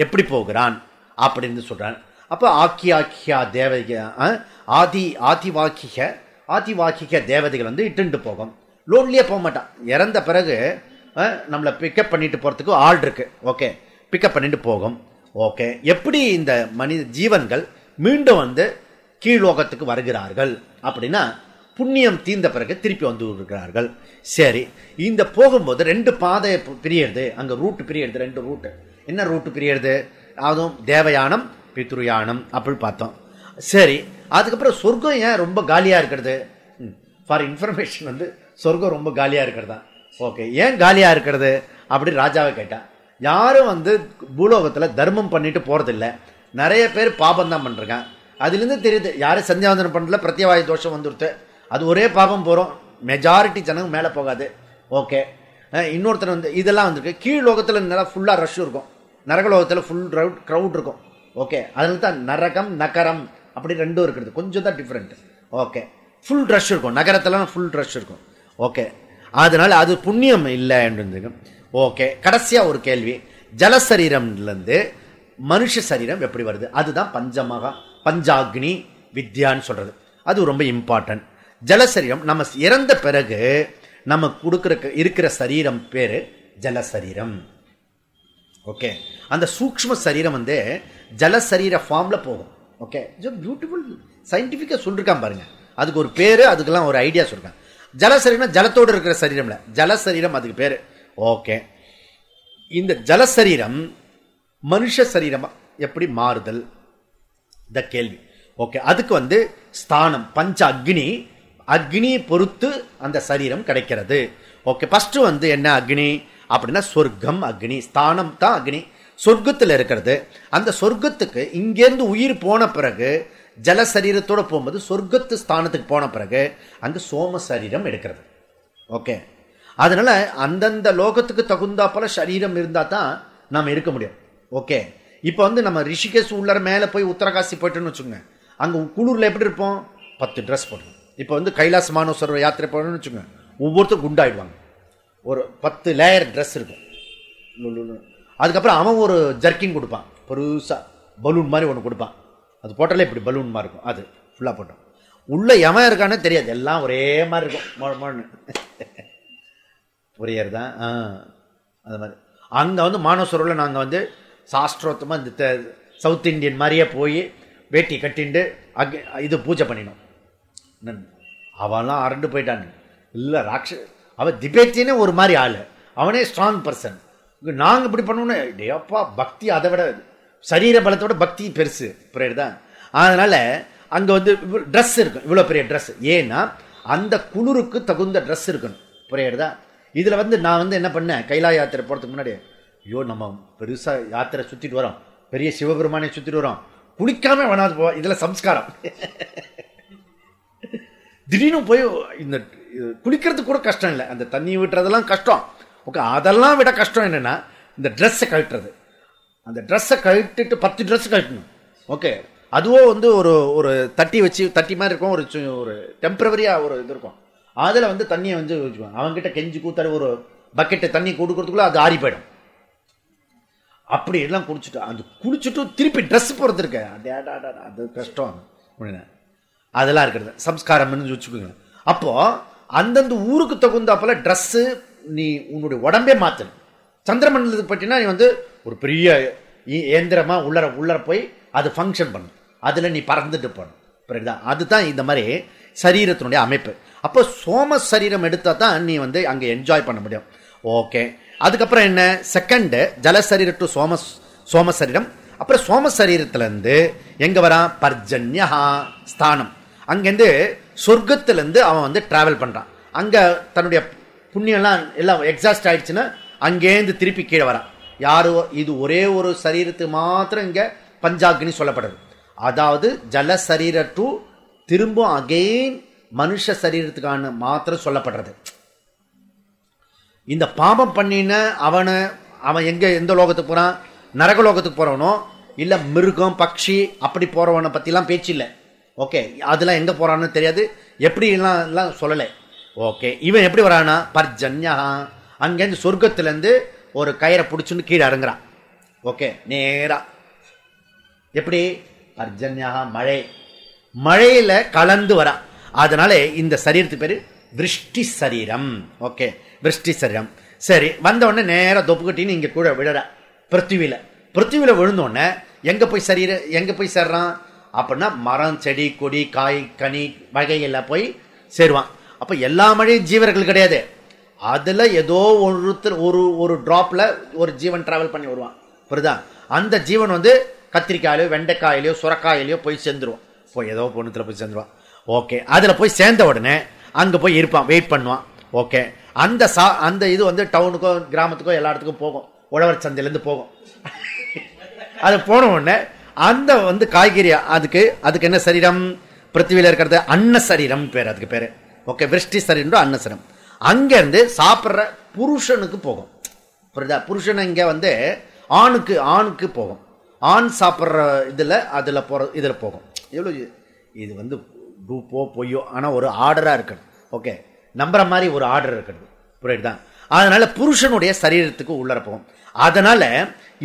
எப்படி போகிறான் அப்படின்னு சொல்கிறான். அப்போ ஆக்கியா தேவதை ஆதிவாக்கிக தேவதைகள் வந்து இட்டுண்டு போகும். லோன்லியே போக மாட்டான். இறந்த பிறகு நம்மளை பிக்கப் பண்ணிட்டு போறதுக்கு ஆள் இருக்கு. ஓகே, பிக்கப் பண்ணிட்டு போகும். ஓகே, எப்படி இந்த மனித ஜீவன்கள் மீண்டும் வந்து கீழ்லோகத்துக்கு வருகிறார்கள் அப்படின்னா புண்ணியம் தீர்ந்த பிறகு திருப்பி வந்து இருக்கிறார்கள். சரி, இந்த போகும்போது 2 பாதை பிரியறது, அங்க ரூட் பிரியறது, 2 ரூட். என்ன ரூட் பிரியறது? அதுவும் தேவயானம் பித்ருயானம் அப்படி பார்த்தோம். சரி, அதுக்கப்புறம் சொர்க்கம் ஏன் ரொம்ப காலியா இருக்கிறது? ஃபார் இன்ஃபர்மேஷன் வந்து சொர்க்கம் ரொம்ப காலியா இருக்கிறதா. ஓகே, ஏன் காலியா இருக்கிறது அப்படி ராஜாவை கேட்டா, யாரும் வந்து பூலோகத்துல தர்மம் பண்ணிட்டு போறதில்லை, நிறைய பேர் பாபம் தான் பண்றாங்க. அதுல இருந்து தெரியுது யாரும் சந்தியாவந்தனம் பண்ணல, பிரத்யவாய தோஷம் வந்துடுத்து, அது ஒரே பாபம் போறோம், மெஜாரிட்டி ஜனங்க மேல போகாது. ஓகே, இன்னொருத்தர் வந்து இதெல்லாம் வந்துருக்கு. கீழ் லோகத்துல நல்லா ஃபுல்லா ரஷ் இருக்கும், நரகலோகத்துல ஃபுல் க்ரௌட் இருக்கும். ஓகே, அதனால தான் நரகம் நகரம் அப்படி 2 இருக்கிறது, கொஞ்சம் தான் டிஃப்ரெண்ட். ஓகே, ஃபுல் ரஷ் இருக்கும், நகரத்துல ஃபுல் ரஷ் இருக்கும். ஓகே, அதனால அது புண்ணியம் இல்லை என்று. ஓகே, கடைசியா ஒரு கேள்வி, ஜலசரீரம்லேருந்து மனுஷ சரீரம் எப்படி வருது? அதுதான் பஞ்சாக்னி வித்யான்னு சொல்றது. அது ரொம்ப இம்பார்ட்டன்ட். ஜலசரீரம் நம்ம இறந்த பிறகு நம்ம இருக்கிற சரீரம் பேரு ஜலசரீரம். ஓகே, அந்த சூக்ஷ்ம சரீரம் வந்து ஜலசரீர ஃபார்ம்ல போகும். ஓகே, பியூட்டிஃபுல் சயின்டிபிக்கா சொல்லிருக்கான் பாருங்க, அதுக்கு ஒரு பேரு, அதுக்கெல்லாம் ஒரு ஐடியா சொல்றேன். ஜலசரீரம் ஜலத்தோடு இருக்கிற சரீரம்ல ஜலசரீரம் அதுக்கு பேரு. ஓகே, இந்த ஜலசரீரம் மனுஷ சரீரமா எப்படி மாறுதல் இந்த கேள்வி. ஓகே, அதுக்கு வந்து ஸ்தானம் பஞ்ச அக்னி பொறுத்து அந்த சரீரம் கிடைக்கிறது. ஓகே, ஃபர்ஸ்ட் வந்து என்ன அக்னி அப்படின்னா சொர்க்கம் அக்னி, ஸ்தானம் தான் அக்னி, சொர்க்கத்தில் இருக்கிறது. அந்த சொர்க்கத்துக்கு இங்கேருந்து உயிர் போன பிறகு ஜலசரீரத்தோட போகும்போது சொர்க்கத்து ஸ்தானத்துக்கு போன பிறகு அங்கு சோம சரீரம் எடுக்கிறது. ஓகே, அதனால அந்தந்த லோகத்துக்கு தகுந்தா போல சரீரம் இருந்தா தான் நாம் இருக்க முடியும். ஓகே, இப்போ வந்து நம்ம ரிஷிகேஷ் உள்ளர மேலே போய் உத்தரகாசி போயிட்டோன்னு வச்சுக்கோங்க, அங்கே குளூரில் எப்படி இருப்போம், 10 ட்ரெஸ் போட்டுருவோம். இப்போ வந்து கைலாஸ் மானசரோவர் யாத்திரை போகணும்னு வச்சுக்கோங்க, ஒவ்வொருத்தரும் குண்டாயிடுவாங்க, ஒரு 10 லேயர் ட்ரெஸ் இருக்கும். அதுக்கப்புறம் அவன் ஒரு ஜர்க்கின் கொடுப்பான், பெருசா பலூன் மாதிரி ஒன்று கொடுப்பான், அது போட்டாலே இப்படி பலூன் மாதிரி இருக்கும், அது ஃபுல்லாக போட்டோம். உள்ள எவன் இருக்கான்னு தெரியாது, எல்லாம் ஒரே மாதிரி இருக்கும். புரியறதான்? அது மாதிரி அங்கே வந்து மானசரோவில் நாங்கள் வந்து சாஸ்திரோத்தமாக இந்த சவுத் இண்டியன் மாதிரியே போய் வேட்டி கட்டிண்டு இது பூஜை பண்ணினோம். அவன்லாம் அரண்டு போயிட்டான். இல்லை அவன் திபேத்தினே ஒரு மாதிரி ஆள், அவனே ஸ்ட்ராங் பர்சன். நாங்கள் இப்படி பண்ணோன்னே டேப்பா பக்தி அதை விட சரீர பலத்தோட பக்தி பெருசு. புரியுதுதான்? அதனால அங்கே வந்து ட்ரெஸ் இருக்கும், இவ்வளோ பெரிய ட்ரெஸ். ஏன்னா அந்த குளிருக்கு தகுந்த ட்ரெஸ் இருக்கணும். புரியுதா? இதில் வந்து நான் வந்து என்ன பண்ணேன், கைலா யாத்திரை போகிறதுக்கு முன்னாடி, ஐயோ நம்ம பெருசாக யாத்திரை சுற்றிட்டு வரோம், பெரிய சிவபெருமானை சுற்றிட்டு வரோம், குளிக்காம வேணாது போ, இதில் சம்ஸ்காரம். திடீர்னு போய் இந்த குளிக்கிறதுக்கு கூட கஷ்டம் இல்லை, அந்த தண்ணி விட்டுறதெல்லாம் கஷ்டம். ஓகே, அதெல்லாம் விட கஷ்டம் என்னென்னா இந்த ட்ரெஸ்ஸை கழட்டுறது. அந்த ட்ரெஸ்ஸை கழட்டிட்டு 10 ட்ரெஸ் கழட்டணும். ஓகே, அதுவும் வந்து ஒரு தட்டி வச்சு, தட்டி மாதிரி இருக்கும், ஒரு டெம்பரவரியாக ஒரு இது இருக்கும், அதில் வந்து தண்ணியை வந்து வச்சுக்குவாங்க. அவங்ககிட்ட கெஞ்சி கூத்தாடி ஒரு பக்கெட்டு தண்ணி கொடுக்கறதுக்குள்ள அது ஆறி போயிடும். அப்படி எல்லாம் குடிச்சுட்டு அது குளிச்சுட்டு திருப்பி ட்ரெஸ் போகிறது இருக்க, அது கஷ்டம். அதெல்லாம் இருக்கிறது சம்ஸ்காரம்னு வச்சுக்கோங்க. அப்போ அந்தந்த ஊருக்கு தகுந்தாப்போல ட்ரெஸ்ஸு நீ உன்னுடைய உடம்பே மாற்றணும். சந்திரமண்டலத்துக்கு பற்றினா நீ வந்து ஒரு பெரிய இயந்திரமாக உள்ளர போய் அது ஃபங்க்ஷன் பண்ணும், அதில் நீ பறந்துட்டு போகணும். புரியுதா? அதுதான் இந்த மாதிரி சரீரத்தினுடைய அமைப்பு. அப்போ சோம சரீரம் எடுத்தால் தான் நீ வந்து அங்கே என்ஜாய் பண்ண முடியும். ஓகே, அதுக்கப்புறம் என்ன, செகண்டு ஜலசரீர டு சோம சரீரம். அப்புறம் சோம சரீரத்திலேருந்து எங்கே வரான், பர்ஜன்யா ஸ்தானம். அங்கேருந்து சொர்க்கத்திலேருந்து அவன் வந்து டிராவல் பண்ணுறான். அங்கே தன்னுடைய புண்ணியெல்லாம் எல்லாம் எக்ஸாஸ்ட் ஆயிடுச்சுன்னா அங்கேருந்து திருப்பி கீழே வரான். யாரோ இது ஒரே ஒரு சரீரத்துக்கு மாத்திரம் இங்கே பஞ்சாக்னி சொல்லப்படுது. அதாவது ஜலசரீர டு திரும்ப அகெயின் மனுஷ சரீரத்துக்கான மாத்திரம் சொல்லப்படுறது. இந்த பாபம் பண்ணின அவன் எந்த லோகத்துக்கு போறான், நரகலோகத்துக்கு போறவனோ இல்ல மிருகம் பக்ஷி அப்படி போறவனை பத்திலாம் பேச்சு இல்லை. ஓகே, அதெல்லாம் எங்க போறான்னு தெரியாது, எப்படி எல்லாம் சொல்லலை. ஓகே, இவன் எப்படி வரானா, பர்ஜன்யா அங்கேருந்து சொர்க்கத்திலேருந்து ஒரு கயிறை பிடிச்சுன்னு கீழே இறங்குறான். ஓகே, நேரா எப்படி பர்ஜன்யா மழையில கலந்து வரா. அதனால இந்த சரீரத்து பேரு விருஷ்டி சரீரம். ஓகே, விருஷ்டி சரீரம். சரி, வந்த உடனே நேரம் தொப்புக்கட்டின்னு இங்க கூட விழற பிருத்திவில விழுந்தோடனே எங்க போய் சேர்றான் அப்படின்னா மரம், செடி, கொடி, காய், கனி வகைகள்ல போய் சேருவான். அப்ப எல்லா மழையும் ஜீவர்கள் கிடையாது. அதுல ஏதோ ஒருத்தர் ஒரு டிராப்ல ஒரு ஜீவன் டிராவல் பண்ணி வருவான். புரியுதா? அந்த ஜீவன் வந்து கத்திரிக்காயிலையோ வெண்டைக்காயிலையோ சுரக்காயிலையோ போய் சேர்ந்துருவான். போய் ஏதோ பொண்ணுத்துல போய் சேர்ந்துருவான். ஓகே, அதுல போய் சேர்ந்த உடனே அங்க போய் இருப்பான், வெயிட் பண்ணுவான். ஓகே, அந்த இது வந்து டவுனுக்கோ கிராமத்துக்கோ எல்லா இடத்துக்கும் போகும், உழவர் சந்தையிலேருந்து போகும். அது போன உடனே அந்த வந்து காய்கறி அதுக்கு என்ன சரீரம்? பிருத்திவில இருக்கிறது அன்ன சரீரம் பேர், அதுக்கு பேரு. ஓகே, விருஷ்டி சரீரம் அன்ன சரீரம். அங்க இருந்து சாப்பிட்ற புருஷனுக்கு போகும். புரியுதா? புருஷன் இங்க வந்து ஆணுக்கு போகும். ஆண் சாப்பிட்ற இதுல போகும். எவ்வளவு இது வந்து பொய்யோ, ஆனா ஒரு ஆர்டரா இருக்கணும். ஓகே, நம்புற மாதிரி ஒரு ஆர்டர் இருக்கிறது. புரியுதா? அதனால புருஷனுடைய சரீரத்துக்கு உள்ளர போகும். அதனால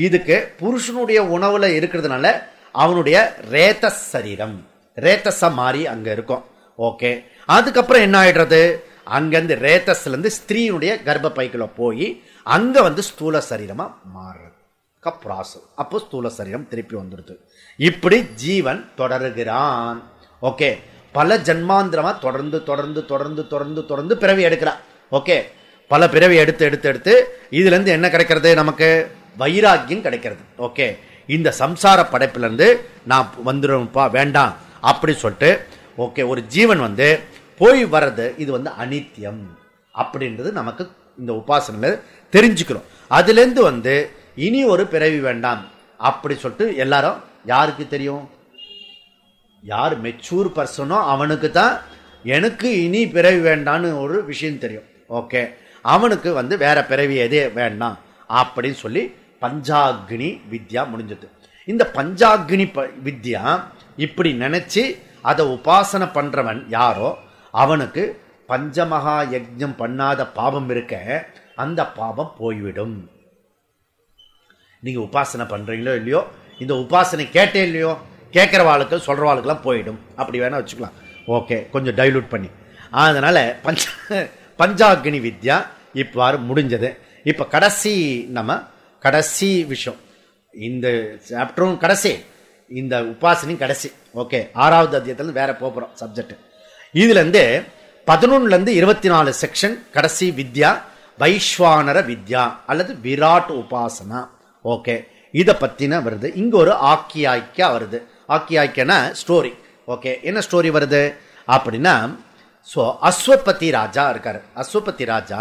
இதுக்கு புருஷனுடைய உணவுல இருக்கிறதுனால அவனுடைய ரேதஸ் சரீரம், ரேதஸா மாறி அங்க இருக்கும். ஓகே, அதுக்கப்புறம் என்ன ஆயிடுறது? அங்கிருந்து ரேதஸ்ல இருந்து ஸ்திரீனுடைய கர்ப்ப பைக்குள்ள போய் அங்க வந்து ஸ்தூல சரீரமா மாறுறது. அப்போ ஸ்தூல சரீரம் திருப்பி வந்துடுது. இப்படி ஜீவன் தொடருகிறான். ஓகே, பல ஜன்மாந்திரமா தொடர்ந்து தொடர்ந்து தொடர்ந்து தொடர்ந்து தொடர்ந்து பிறவி எடுக்கிறான். ஓகே, பல பிறவி எடுத்து இதுல இருந்து என்ன கிடைக்கிறது? நமக்கு வைராக்கியம் கிடைக்கிறது. ஓகே, இந்த சம்சார படைப்புல இருந்து நான் வந்துடும்ப்பா, வேண்டாம் அப்படி சொல்லிட்டு ஓகே ஒரு ஜீவன் வந்து போய் வர்றது இது வந்து அனித்தியம் அப்படின்றது நமக்கு இந்த உபாசனையில தெரிஞ்சுக்கிறோம். அதுல இருந்து வந்து இனி ஒரு பிறவி வேண்டாம் அப்படி சொல்லிட்டு எல்லாரும், யாருக்கு தெரியும்? யார் மெச்சூர் பர்சனோ அவனுக்கு தான் எனக்கு இனி பிறவி வேண்டான்னு ஒரு விஷயம் தெரியும். ஓகே, அவனுக்கு வந்து வேற பிறவி எதே வேண்டாம் அப்படின்னு சொல்லி பஞ்சாக்னி வித்யா முடிஞ்சது. இந்த பஞ்சாக்னி வித்யா இப்படி நினைச்சு அதை உபாசனை பண்றவன் யாரோ அவனுக்கு பஞ்சமகா யஜ்ஞம் பண்ணாத பாவம் இருக்க அந்த பாவம் போய்விடும். நீங்க உபாசனை பண்றீங்களோ இல்லையோ, இந்த உபாசனை கேட்டே இல்லையோ, கேட்கிற வாழ்க்கை சொல்ற வாழ்க்கெல்லாம் போயிடும். அப்படி வேணா வச்சுக்கலாம். ஓகே, கொஞ்சம் டைலூட் பண்ணி. அதனால பஞ்சாக்னி வித்யா இவ்வாறு முடிஞ்சது. இப்ப கடைசி விஷயம், இந்த சாப்டரும் கடைசி, இந்த உபாசனையும் கடைசி. ஓகே, 6வது அத்தியாயத்துல வேற போறோம் சப்ஜெக்ட். இதுல இருந்து 11ல இருந்து 24 செக்ஷன் கடைசி வித்யா வைஸ்வானர வித்யா அல்லது விராட் உபாசனா. ஓகே, இத பத்தின வருது. இங்க ஒரு ஆக்கியாய்க்கா வருது. ஆக்கியாய்க்கனா ஸ்டோரி. ஓகே, என்ன ஸ்டோரி வருது அப்படின்னா, அஸ்வபதி ராஜா இருக்காரு. அஸ்வபதி ராஜா,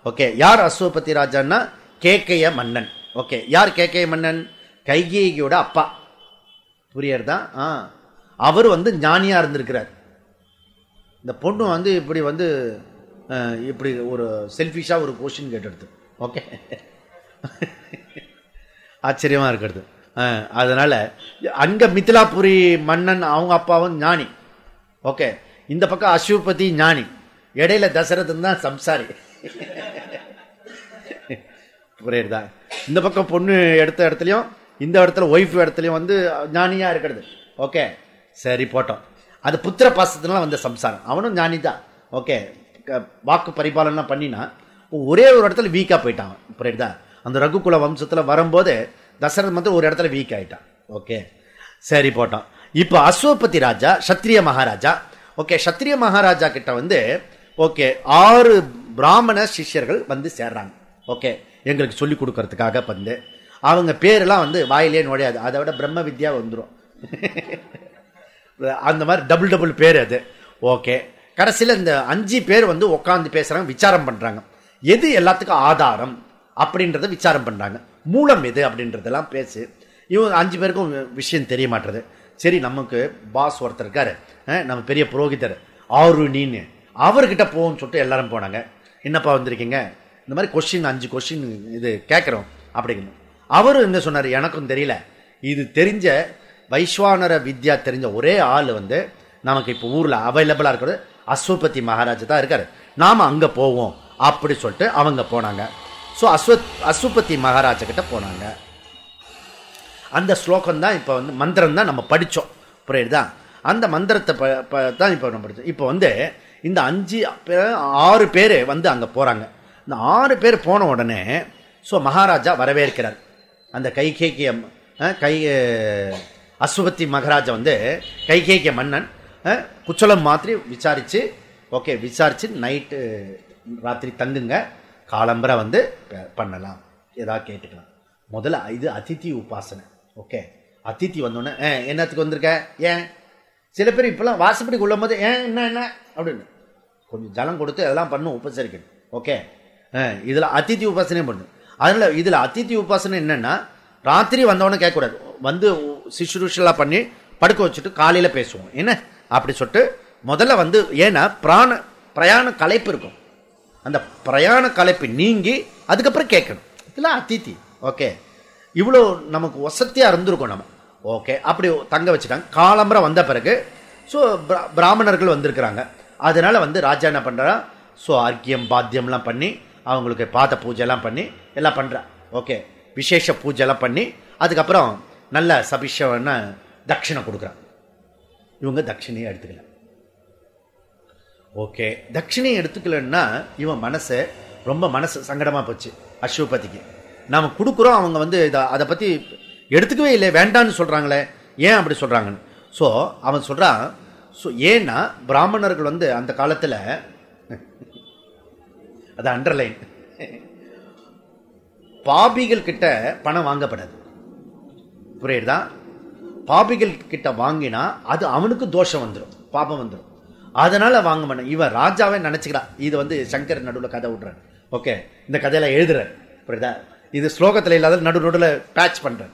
ஓகே, யார் அஸ்வபதி ராஜான்னா கேக்கைய மன்னன். ஓகே, யார் கேக்கைய மன்னன்? கைகேயியோட அப்பா. புரியறதா? அவர் வந்து ஞானியா இருந்திருக்கிறார். இந்த பொண்ணு வந்து இப்படி ஒரு செல்ஃபிஷா ஒரு கொஸ்டின் கேட்டெடுத்து. ஓகே, ஆச்சரியமா இருக்கிறது. அதனால அங்க மிதிலாபுரி மன்னன் அவங்க அப்பாவும் ஞானி. ஓகே, இந்த பக்கம் அஸ்வபதி ஞானி, இடையில தசரதன் தான் சம்சாரி. புரியுதா? இந்த பக்கம் பொண்ணு எடுத்த இடத்துலயும் இந்த இடத்துல ஒய்ஃப் இடத்துலயும் வந்து ஞானியா இருக்கிறது. ஓகே, சரி போட்டோம். அது புத்திர பாசத்தினால வந்த சம்சாரம். அவனும் ஞானி தான். ஓகே, வாக்கு பரிபாலனம் பண்ணினா ஒரே ஒரு இடத்துல வீக்கா போயிட்டான். புரியுதா? அந்த ரகுகுல வம்சத்துல வரும்போது தசரத் மட்டும் ஒரு இடத்துல வீக் ஆயிட்டான். ஓகே, சரி போட்டோம். இப்ப அஸ்வபதி ராஜா சத்திரிய மகாராஜா. ஓகே, சத்திரிய மகாராஜா கிட்ட வந்து ஓகே 6 பிராமண சிஷ்யர்கள் வந்து சேர்றாங்க. ஓகே, எங்களுக்கு சொல்லிக் கொடுக்கறதுக்காக வந்து அவங்க பேரெல்லாம் வந்து வாயிலே நுழையாது. அதை விட பிரம்ம வித்யா வந்துடும். அந்த மாதிரி டபுள் பேர் அது. ஓகே, கடைசியில் இந்த 5 பேர் வந்து உட்காந்து பேசுறாங்க, விசாரம் பண்றாங்க. எது எல்லாத்துக்கும் ஆதாரம் அப்படின்றத விசாரம் பண்றாங்க. மூலம் எது அப்படின்றதெல்லாம் பேசு. இவங்க 5 பேருக்கும் விஷயம் தெரிய மாட்டுறது. சரி, நமக்கு பாஸ் ஒருத்தர் இருக்காரு, நம்ம பெரிய புரோகிதர் ஆருணின்னு, அவர்கிட்ட போவோம்னு சொல்லிட்டு எல்லாரும் போனாங்க. என்னப்பா வந்திருக்கீங்க, இந்த மாதிரி 5 கொஸ்டின் இது கேட்குறோம் அப்படிங்க. அவரும் என்ன சொன்னார், எனக்கும் தெரியல, இது தெரிஞ்ச வைஸ்வானர வித்யா தெரிஞ்ச ஒரே ஆள் வந்து நமக்கு இப்போ ஊர்ல அவைலபிளா இருக்கிறது அஸ்வபதி மகாராஜா தான் இருக்காரு, நாம அங்க போவோம் அப்படி சொல்லிட்டு அவங்க போனாங்க. ஸோ அஸ்வபதி மகாராஜா கிட்ட போனாங்க. அந்த ஸ்லோகம் தான் இப்போ வந்து மந்திரம் தான் நம்ம படித்தோம். புரியுதா? அந்த மந்திரத்தை தான் இப்போ நம்ம படித்தோம். இப்போ வந்து இந்த 6 பேர் வந்து அங்க போறாங்க. இந்த 6 பேர் போன உடனே மகாராஜா வரவேற்கிறார். அந்த அஸ்வபதி மகாராஜா வந்து கைகேகிய மன்னன் குச்சலம் மாத்திரி விசாரிச்சு ஓகே விசாரிச்சு நைட்டு ராத்திரி தங்குங்க, காலம்பரை வந்து பண்ணலாம், ஏதாவது கேட்டுக்கலாம். முதல்ல இது அதித்தி உபாசனை. ஓகே, அதித்தி வந்தோடனே என்னத்துக்கு வந்திருக்க, ஏன் சில பேர் இப்பெல்லாம் வாசப்படி கொள்ளும் போது என்ன அப்படின்னு கொஞ்சம் ஜலம் கொடுத்து அதெல்லாம் பண்ணும், உபசரிக்கணும். ஓகே, இதில் அதித்தி உபாசனை பண்ணும். அதனால இதில் அதித்தி உபாசனை என்னன்னா ராத்திரி வந்தவொடனே கேட்கக்கூடாது, வந்து சிசுருஷெல்லாம் பண்ணி படுக்க வச்சுட்டு காலையில் பேசுவோம் என்ன அப்படி சொல்லிட்டு முதல்ல வந்து ஏன்னா பிரயாண களைப்பு இருக்கும், அந்த பிரயாண களைப்பு நீங்கி அதுக்கப்புறம் கேட்கணும். இதெல்லாம் அதித்தி. ஓகே, இவ்வளோ நமக்கு வசதியாக இருந்திருக்கும் நம்ம. ஓகே, அப்படி தங்க வச்சுட்டாங்க. காலம்பரை வந்த பிறகு பிராமணர்கள் வந்திருக்கிறாங்க. அதனால வந்து ராஜா என்ன பண்ணுறா, அர்க்கியம் பாத்தியம்லாம் பண்ணி அவங்களுக்கு பாத பூஜைலாம் பண்ணி எல்லாம் பண்ணுறா. ஓகே, விசேஷ பூஜைலாம் பண்ணி அதுக்கப்புறம் நல்ல சபிஷன தட்சிணை கொடுக்குறான். இவங்க தட்சிணையை எடுத்துக்கல. ஓகே, தட்சிணையை எடுத்துக்கலன்னா இவன் ரொம்ப மனசு சங்கடமாக போச்சு அஸ்வபதிக்கு. நாம் கொடுக்குறோம், அவங்க வந்து அதை பற்றி எடுத்துக்கவே இல்லை, வேண்டான்னு சொல்கிறாங்களே, ஏன் அப்படி சொல்கிறாங்கன்னு. அவன் சொல்கிறான், ஏன்னா பிராமணர்கள் வந்து அந்த காலத்தில் அது அண்டர்லைன், பாபிகள் கிட்ட பணம் வாங்கப்படாது, புரியுதா? பாபிகள் கிட்ட வாங்கினா அது அவனுக்கு தோஷம் வந்துடும், பாபம் வந்துடும். அதனால வாங்க மாட்டேன். இவன் ராஜாவே நினைச்சுக்கிறான். இது வந்து சங்கர் நடுவில் கதை விடுறான். ஓகே, இந்த கதையெல்லாம் எழுதுறேன், புரியுதா? இது ஸ்லோகத்தில் இல்லாத நடுவில் பேட்ச் பண்றேன்.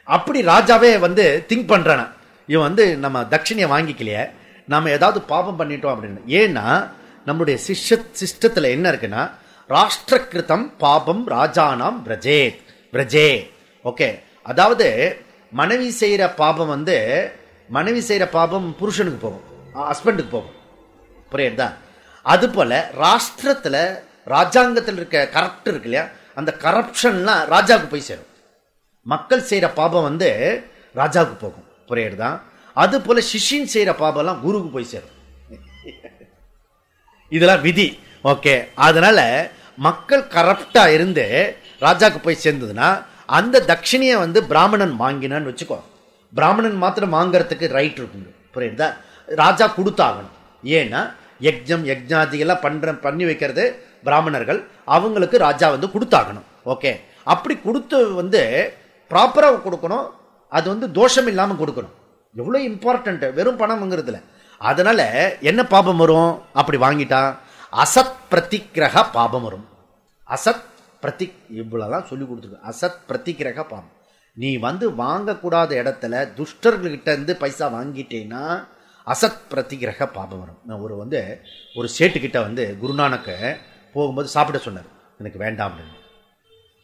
அப்படி ராஜாவே வந்து திங்க் பண்றானா, இவன் வந்து நம்ம தட்சிணையை வாங்கிக்கலையே, நாம ஏதாவது பாபம் பண்ணிட்டோம் அப்படின்னு. ஏன்னா நம்மளுடைய சிஸ்டத்தில் என்ன இருக்குன்னா, ராஷ்டிரகிருதம் பாபம் ராஜானாம் பிரஜே. ஓகே, அதாவது மனைவி செய்யற பாபம் வந்து மனைவி செய்யற பாபம் புருஷனுக்கு போகும், ஹஸ்பண்டுக்கு போகும், புரியுதா? அது போல ராஷ்டிரத்துல ராஜாங்கத்தில் இருக்க கரப்ட் இருக்கு இல்லையா, அந்த கரப்ஷன்லாம் ராஜாவுக்கு போய் சேரும். மக்கள் செய்யற பாபம் வந்து ராஜாவுக்கு போகும், புரியுதா? அது போல சிஷின் செய்யற பாபம் எல்லாம் குருவுக்கு போய் சேரும். இதெல்லாம் விதி. ஓகே, அதனால மக்கள் கரப்டா இருந்து ராஜாவுக்கு போய் சேர்ந்ததுன்னா அந்த தட்சிணையை வந்து பிராமணன் வாங்கினான்னு வச்சுக்கோ, பிராமணன் மாத்திரம் வாங்கறதுக்கு ரைட் இருக்குங்க, புரியுதா? ராஜா கொடுத்தாகணும். ஏன்னா யஜ்ஞாதிகள்லாம் பண்ணி வைக்கிறது பிராமணர்கள், அவங்களுக்கு ராஜா வந்து கொடுத்தாகணும். ஓகே, அப்படி கொடுத்து வந்து ப்ராப்பராக கொடுக்கணும், அது வந்து தோஷம் இல்லாமல் கொடுக்கணும். எவ்வளோ இம்பார்ட்டன்ட் வெறும் பணம்ங்கிறதுல. அதனால என்ன பாபம் வரும் அப்படி வாங்கிட்டா? அசத் பிரதிகிரக பாபம் வரும். அசத் இவ்வளவுதான் சொல்லி கொடுத்துருக்கு. அசத் பிரதிகிரக பாபம். நீ வந்து வாங்கக்கூடாத இடத்துல துஷ்டர்கள்கிட்ட இருந்து பைசா வாங்கிட்டேன்னா அசத் பிரதிகிரக பாபம் வரும். நான் ஒரு சேட்டுக்கிட்ட வந்து குருநானக்கு போகும்போது சாப்பிட சொன்னார், எனக்கு வேண்டாம் அப்படின்னு.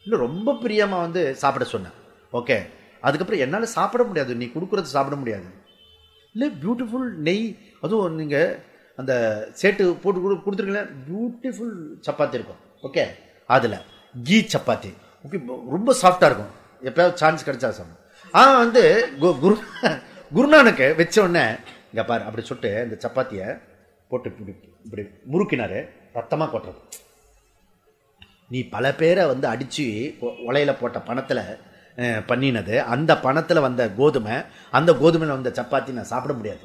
இல்லை ரொம்ப பிரியமாக வந்து சாப்பிட சொன்னேன். ஓகே, அதுக்கப்புறம் என்னால் சாப்பிட முடியாது, நீ கொடுக்குறது சாப்பிட முடியாது. இல்லை பியூட்டிஃபுல் நெய், அதுவும் நீங்கள் அந்த சேட்டு போட்டு கொடுத்துருக்கீங்களா, பியூட்டிஃபுல் சப்பாத்தி இருக்கும். ஓகே, அதில் கீ சப்பாத்தி, ஓகே, ரொம்ப சாஃப்டாக இருக்கும். எப்பயாவது சான்ஸ் கிடைச்சா சாப்பிடும். வந்து குருநானக்கு வச்ச உடனே இங்கே பாரு அப்படி சொல்லிட்டு இந்த சப்பாத்தியை போட்டு இப்படி முறுக்கினாரு, ரத்தமாக கொட்டுறது. நீ பல பேரை வந்து அடித்து உலையில போட்ட பணத்தில் பண்ணினது, அந்த பணத்தில் வந்த கோதுமை, அந்த கோதுமையில் வந்த சப்பாத்தி நான் சாப்பிட முடியாது.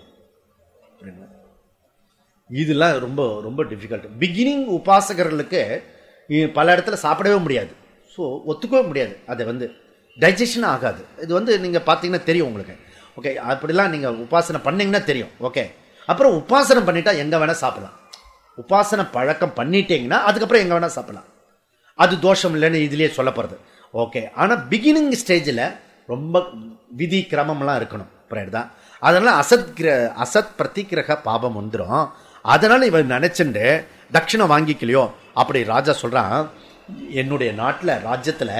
இதெல்லாம் ரொம்ப ரொம்ப டிஃபிகல்ட். பிகினிங் உபாசகர்களுக்கு பல இடத்துல சாப்பிடவே முடியாது, ஸோ ஒத்துக்கவே முடியாது, அதை வந்து டைஜஷன் ஆகாது. இது வந்து நீங்கள் பார்த்தீங்கன்னா தெரியும் உங்களுக்கு. ஓகே, அப்படிலாம் நீங்கள் உபாசனை பண்ணிங்கன்னா தெரியும். ஓகே, அப்புறம் உபாசனை பண்ணிட்டா எங்கே வேணால் சாப்பிடலாம். உபாசனை பழக்கம் பண்ணிட்டீங்கன்னா அதுக்கப்புறம் எங்கே வேணால் சாப்பிடலாம், அது தோஷம் இல்லைன்னு இதுலேயே சொல்லப்படுறது. ஓகே, ஆனால் பிகினிங் ஸ்டேஜில் ரொம்ப விதி கிரமம்லாம் இருக்கணும், புரியுதா? அதனால அசத் பிரதிகிரக பாபம் வந்துடும். அதனால இவன் நினைச்சுட்டு தட்சிணம் வாங்கிக்கலையோ அப்படி ராஜா சொல்றான், என்னுடைய நாட்டில் ராஜ்யத்தில்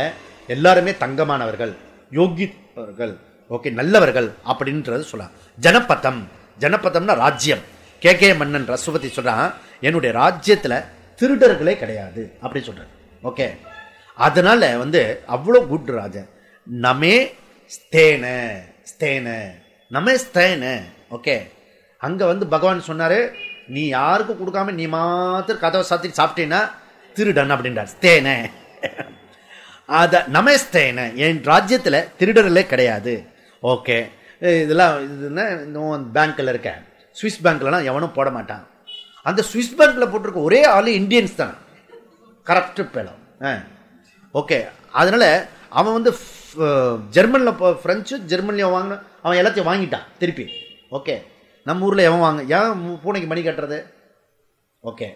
எல்லாருமே தங்கமானவர்கள், யோகியவர்கள், ஓகே, நல்லவர்கள் அப்படின்றது சொல்றான். ஜனபதம்னா ராஜ்யம். கே மன்னன் ரசுபதி சொல்றான், என்னுடைய ராஜ்யத்தில் திருடர்களே கிடையாது அப்படி சொல்றான். ஓகே, அதனால வந்து அவ்வளோ குட் ராஜா. நமே ஸ்தேன. ஓகே, அங்க வந்து பகவான் சொன்னாரு, நீ யாருக்கும் கொடுக்காம நீ மாத்திரம் கதவை சாத்தி சாப்பிட்டீங்கன்னா திருடன் அப்படின்றார். ஸ்தேன அத நமஸ்தேன, என் ராஜ்யத்துல திருடர்களே கிடையாது. ஓகே, இதெல்லாம் இதுன்னா பேங்க்ல இருக்க சுவிஸ் பேங்க்லாம் எவனும் போட மாட்டான். அந்த சுவிஸ் பேங்க்ல போட்டிருக்க ஒரே ஆளு இந்தியன்ஸ் தான், கரப்ட் பேலம். ஓகே, அதனால அவன் வந்து ஜெர்மன்ல பிரெஞ்சு ஜெர்மன்ல வாங்கின அவன் எல்லாத்தையும் வாங்கிட்டான் திருப்பி. ஓகே, நம்ம ஊர்ல எவன் வாங்க, ஏன் பூனைக்கு மணி கட்டுறது? ஓகே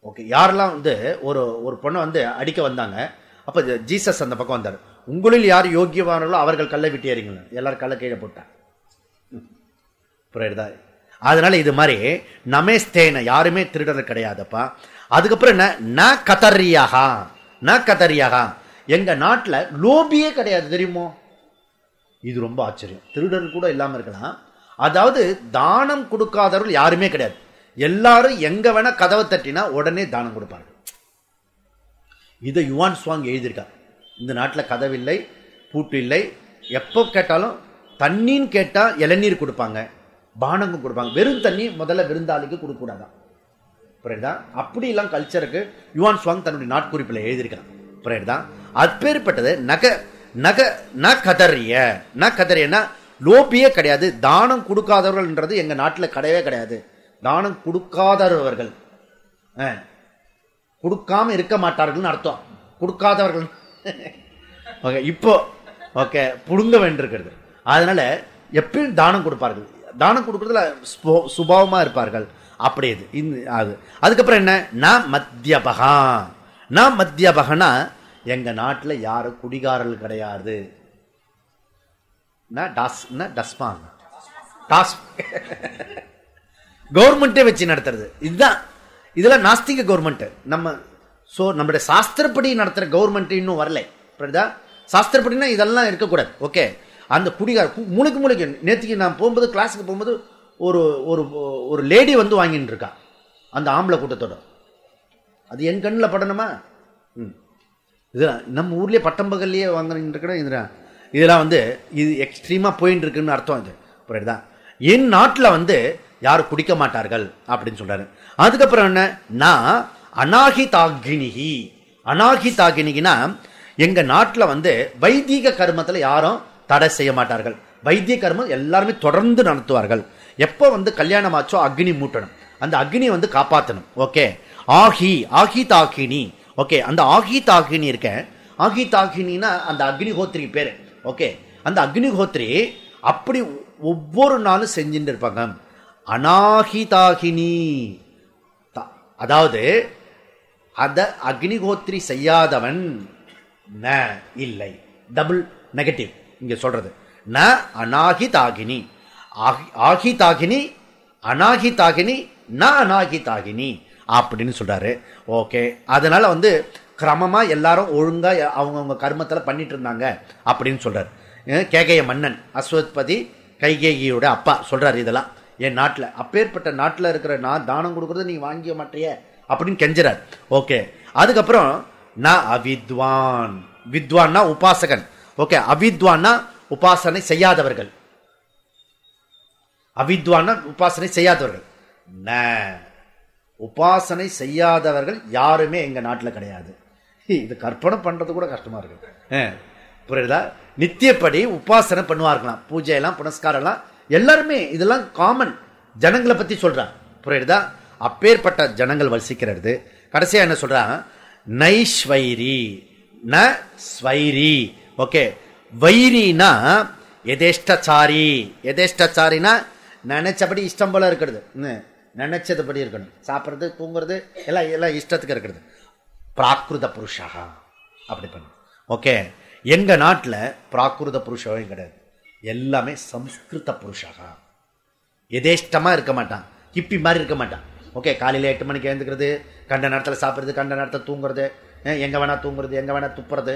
ஓகே, யாரெல்லாம் வந்து ஒரு பொண்ணை வந்து அடிக்க வந்தாங்க, அப்ப ஜீசஸ் அந்த பக்கம் வந்தார். உங்களில் யார் யோகியவானோ அவர்கள் கல்லை விட்டு ஏறிங்கள, எல்லாரும் கல்லை கீழே போட்டான். புரியுதா? அதனால இது மாதிரி நமேஸ்தேன யாருமே திருடர் கிடையாதுப்பா. அதுக்கப்புறம் என்ன, ந கதரியாகா, ந கதரியாகா, எங்க நாட்டில் லோபியே கிடையாது தெரியுமோ? இது ரொம்ப ஆச்சரியம். திருடர் கூட இல்லாம இருக்கலாம். அதாவது தானம் கொடுக்காதவர்கள் யாருமே கிடையாது. எல்லாரும் எங்க வேணா கதவை தட்டினா உடனே தானம் கொடுப்பார்கள். இதை யுவான் சுவாங் எழுதியிருக்கார். இந்த நாட்டில் கதவில்லை, பூட்டு இல்லை, எப்போ கேட்டாலும் தண்ணின்னு கேட்டா இளநீர் கொடுப்பாங்க, பானங்கும் கொடுப்பாங்க. வெறும் தண்ணி முதல்ல விருந்தாளிக்கு கொடுக்க கூடாதான். புரியுதா? அப்படி எல்லாம் கல்ச்சருக்கு யுவான் சுவாங் தன்னுடைய நாட்குறிப்பில் எழுதியிருக்காங்க. புரியுதா? அப்பேற்பட்டது நக நக ந கதறிய, ந கதறியன்னா லோபியே கிடையாது. தானம் கொடுக்காதவர்கள்ன்றது எங்க நாட்டில் கிடையவே கிடையாது. தானம் கொடுக்காதவர்கள் கொடுக்காம இருக்க மாட்டார்கள் அர்த்தம். கொடுக்காதவர்கள் ஓகே, இப்போ ஓகே புடுங்க வேண்டியிருக்கிறது. அதனால எப்பயும் தானம் கொடுப்பார்கள், தானம் கொடுக்கறதுல சுபாவமா இருப்பார்கள். அப்படி அது. அதுக்கப்புறம் என்ன, ந மத்தியபகா, ந மத்தியபகனா எங்க நாட்டில் யாரும் குடிகாரர்கள் கிடையாது. கவர்மெண்டே வச்சு நடத்துறது இதுதான். இதெல்லாம் நாஸ்திக கவர்மெண்ட். நம்மளுடைய சாஸ்திரப்படி நடத்துற கவர்மெண்ட் இன்னும் வரல. சாஸ்திரப்படினா இதெல்லாம் இருக்கக்கூடாது. ஓகே, அந்த குடிகார மூளைக்கு நேற்றுக்கு நான் போகும்போது கிளாஸுக்கு போகும்போது ஒரு லேடி வந்து வாங்கிட்டு இருக்கா அந்த ஆம்பளை கூட்டத்தோட. அது என் கண்ணில் படணுமா? இதெல்லாம் நம்ம ஊர்லயே பட்டம்பகல்லையே வாங்கிட்டு இருக்கிற இதெல்லாம் வந்து இது எக்ஸ்ட்ரீமா போயிட்டு இருக்குன்னு அர்த்தம். இது புரியுதா? என் நாட்டில் வந்து யாரும் குடிக்க மாட்டார்கள் அப்படின்னு சொல்றாரு. அதுக்கப்புறம் என்ன, நான் அநாகிதாகினிகி, அநாகிதாகினிகினா எங்க நாட்டில் வந்து வைதிக கர்மத்தில் யாரும் தடை செய்ய மாட்டார்கள். வைத்திய கர்மம் எல்லாருமே தொடர்ந்து நடத்துவார்கள். எப்போ வந்து கல்யாணம் ஆச்சோ அக்னி மூட்டணும், அந்த அக்னி வந்து காப்பாற்றணும். ஓகே, ஆகிதாகினி. ஓகே, அந்த ஆகிதாகினி இருக்க, ஆகிதாகினா அந்த அக்னிஹோத்ரி பேரு. ஓகே, அந்த அக்னிஹோத்ரி அப்படி ஒவ்வொரு நாளும் செஞ்சுட்டு இருப்பாங்க. அநாகிதாகினி, அதாவது அத அக்னிஹோத்ரி செய்யாதவன் ந இல்லை, டபுள் நெகட்டிவ் இங்க சொல்றது. ந அநாகிதாகினி, ஆகிதாகினி அநாகிதாகினி ந அநாகிதாகினி அப்படின்னு சொல்றாரு. ஓகே, அதனால வந்து கிரமமா எல்லாரும் ஒழுங்கா அவங்கவுங்க கர்மத்துல பண்ணிட்டு இருந்தாங்க அப்படின்னு சொல்றாரு. கேகய மன்னன் அஸ்வத்பதி கைகேயியோட அப்பா சொல்றாரு இதெல்லாம் என் நாட்டில். அப்பேற்பட்ட நாட்டில் இருக்கிற நான் தானம் கொடுக்கறது நீ வாங்கிய மாட்டிய அப்படின்னு கெஞ்சுறார். ஓகே, அதுக்கப்புறம் நான் அவித்வான், வித்வான்னா உபாசகன். ஓகே, அவித்வான்னா உபாசனை செய்யாதவர்கள், அவித்வான்னா உபாசனை செய்யாதவர்கள். ந உபாசனை செய்யாதவர்கள் யாருமே எங்க நாட்டில் கிடையாது. இது கற்பனை பண்றது கூட கஷ்டமா இருக்கு. புரியுதா? நித்தியப்படி உபாசனை பண்ணுவார்களாம், பூஜையெல்லாம் புனஸ்காரம் எல்லாம் எல்லாருமே. இதெல்லாம் காமன் ஜனங்களை பத்தி சொல்றான். புரியுதா? அப்பேற்பட்ட ஜனங்கள் வசிக்கிறது. கடைசியா என்ன சொல்றான், நைஸ்வைரி ந ஸ்வைரி. ஓகே, வைரினா எதேஷ்டச்சாரி. எதேஷ்டச்சாரினா நினைச்சபடி இஷ்டம் போல இருக்கிறது, நினைச்சதுபடி இருக்கணும், சாப்பிட்றது தூங்குறது எல்லாம் எல்லாம் இஷ்டத்துக்கு இருக்கிறது. பிராகிருத புருஷா அப்படி பண்ணு. ஓகே, எங்க நாட்டில் பிராகிருத புருஷவே கிடையாது, எல்லாமே சம்ஸ்கிருத புருஷா. எதேஷ்டமா இருக்க மாட்டான், கிப்பி மாதிரி இருக்க மாட்டான். ஓகே, காலையில் 8 மணிக்கு எழுந்துக்கிறது, கண்ட நேரத்தில் சாப்பிட்றது, கண்ட நேரத்தில் தூங்குறது, எங்க வேணா தூங்குறது, எங்க வேணா துப்புறது,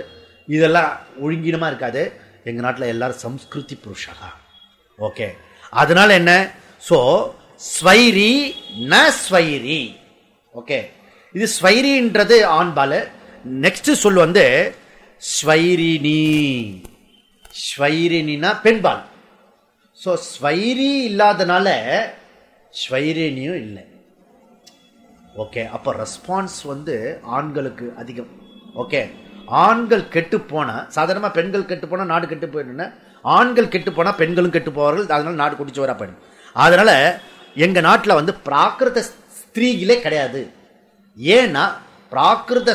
இதெல்லாம் ஒழுங்கினமா இருக்காது. எங்க நாட்டில் எல்லாரும் சம்ஸ்கிருதி புருஷா. ஓகே, அதனால என்ன, சோ ஸ்வைரி ந ஸ்வைரி. ஓகே, இது ஸ்வைரின்றது ஆண்பால். நெக்ஸ்ட் சொல் வந்து ஸ்வைரினி. ஸ்வைரினா பெண்பால். ஸோ ஸ்வைரி இல்லாதனால ஸ்வைரினியும் இல்லை. ஓகே, அப்போ ரெஸ்பான்ஸ் வந்து ஆண்களுக்கு அதிகம். ஓகே, ஆண்கள் கெட்டு போனால், சாதாரணமாக பெண்கள் கெட்டு போனால் நாடு கெட்டு போயிடுன்னா, ஆண்கள் கெட்டு போனால் பெண்களும் கெட்டு போவார்கள், அதனால நாடு குடிச்சவராக போயிடும். அதனால எங்கள் நாட்டில் வந்து பிராகிருத ஸ்திரீகளே கிடையாது. ஏன்னா பிராகிருத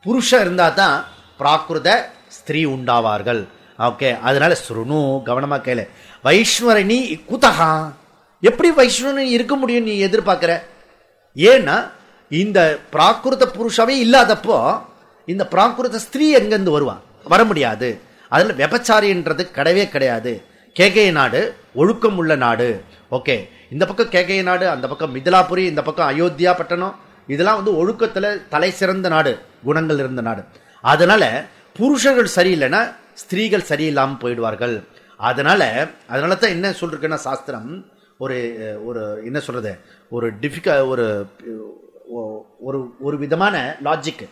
புருஷன் இருந்தால் தான் பிராகிருத ஸ்திரீ உண்டாவார்கள். ஓகே, அதனால சுருணு கவனமாக கேளு. வைஷ்ணவரணி குதகா, எப்படி வைஷ்ணவனி இருக்க முடியும் நீ எதிர்பார்க்கிற? ஏன்னா இந்த பிராகிருத புருஷாவே இல்லாதப்போ இந்த பிராகிருத ஸ்திரீ எங்கேருந்து வருவான்? வர முடியாது. அதில் விபச்சாரின்றது கிடையவே கிடையாது. கேகய நாடு ஒழுக்கம் உள்ள நாடு. ஓகே, இந்த பக்கம் கேகய நாடு, அந்த பக்கம் மிதிலாபுரி, இந்த பக்கம் அயோத்தியா பட்டணம், இதெல்லாம் வந்து ஒழுக்கத்தில் தலை சிறந்த நாடு, குணங்கள் இருந்த நாடு. அதனால புருஷர்கள் சரியில்லைன்னா ஸ்திரீகள் சரியில்லாமல் போயிடுவார்கள். அதனால தான் என்ன சொல்றதுன்னா சாஸ்திரம் ஒரு ஒரு என்ன சொல்றது, ஒரு ஒரு விதமான லாஜிக்.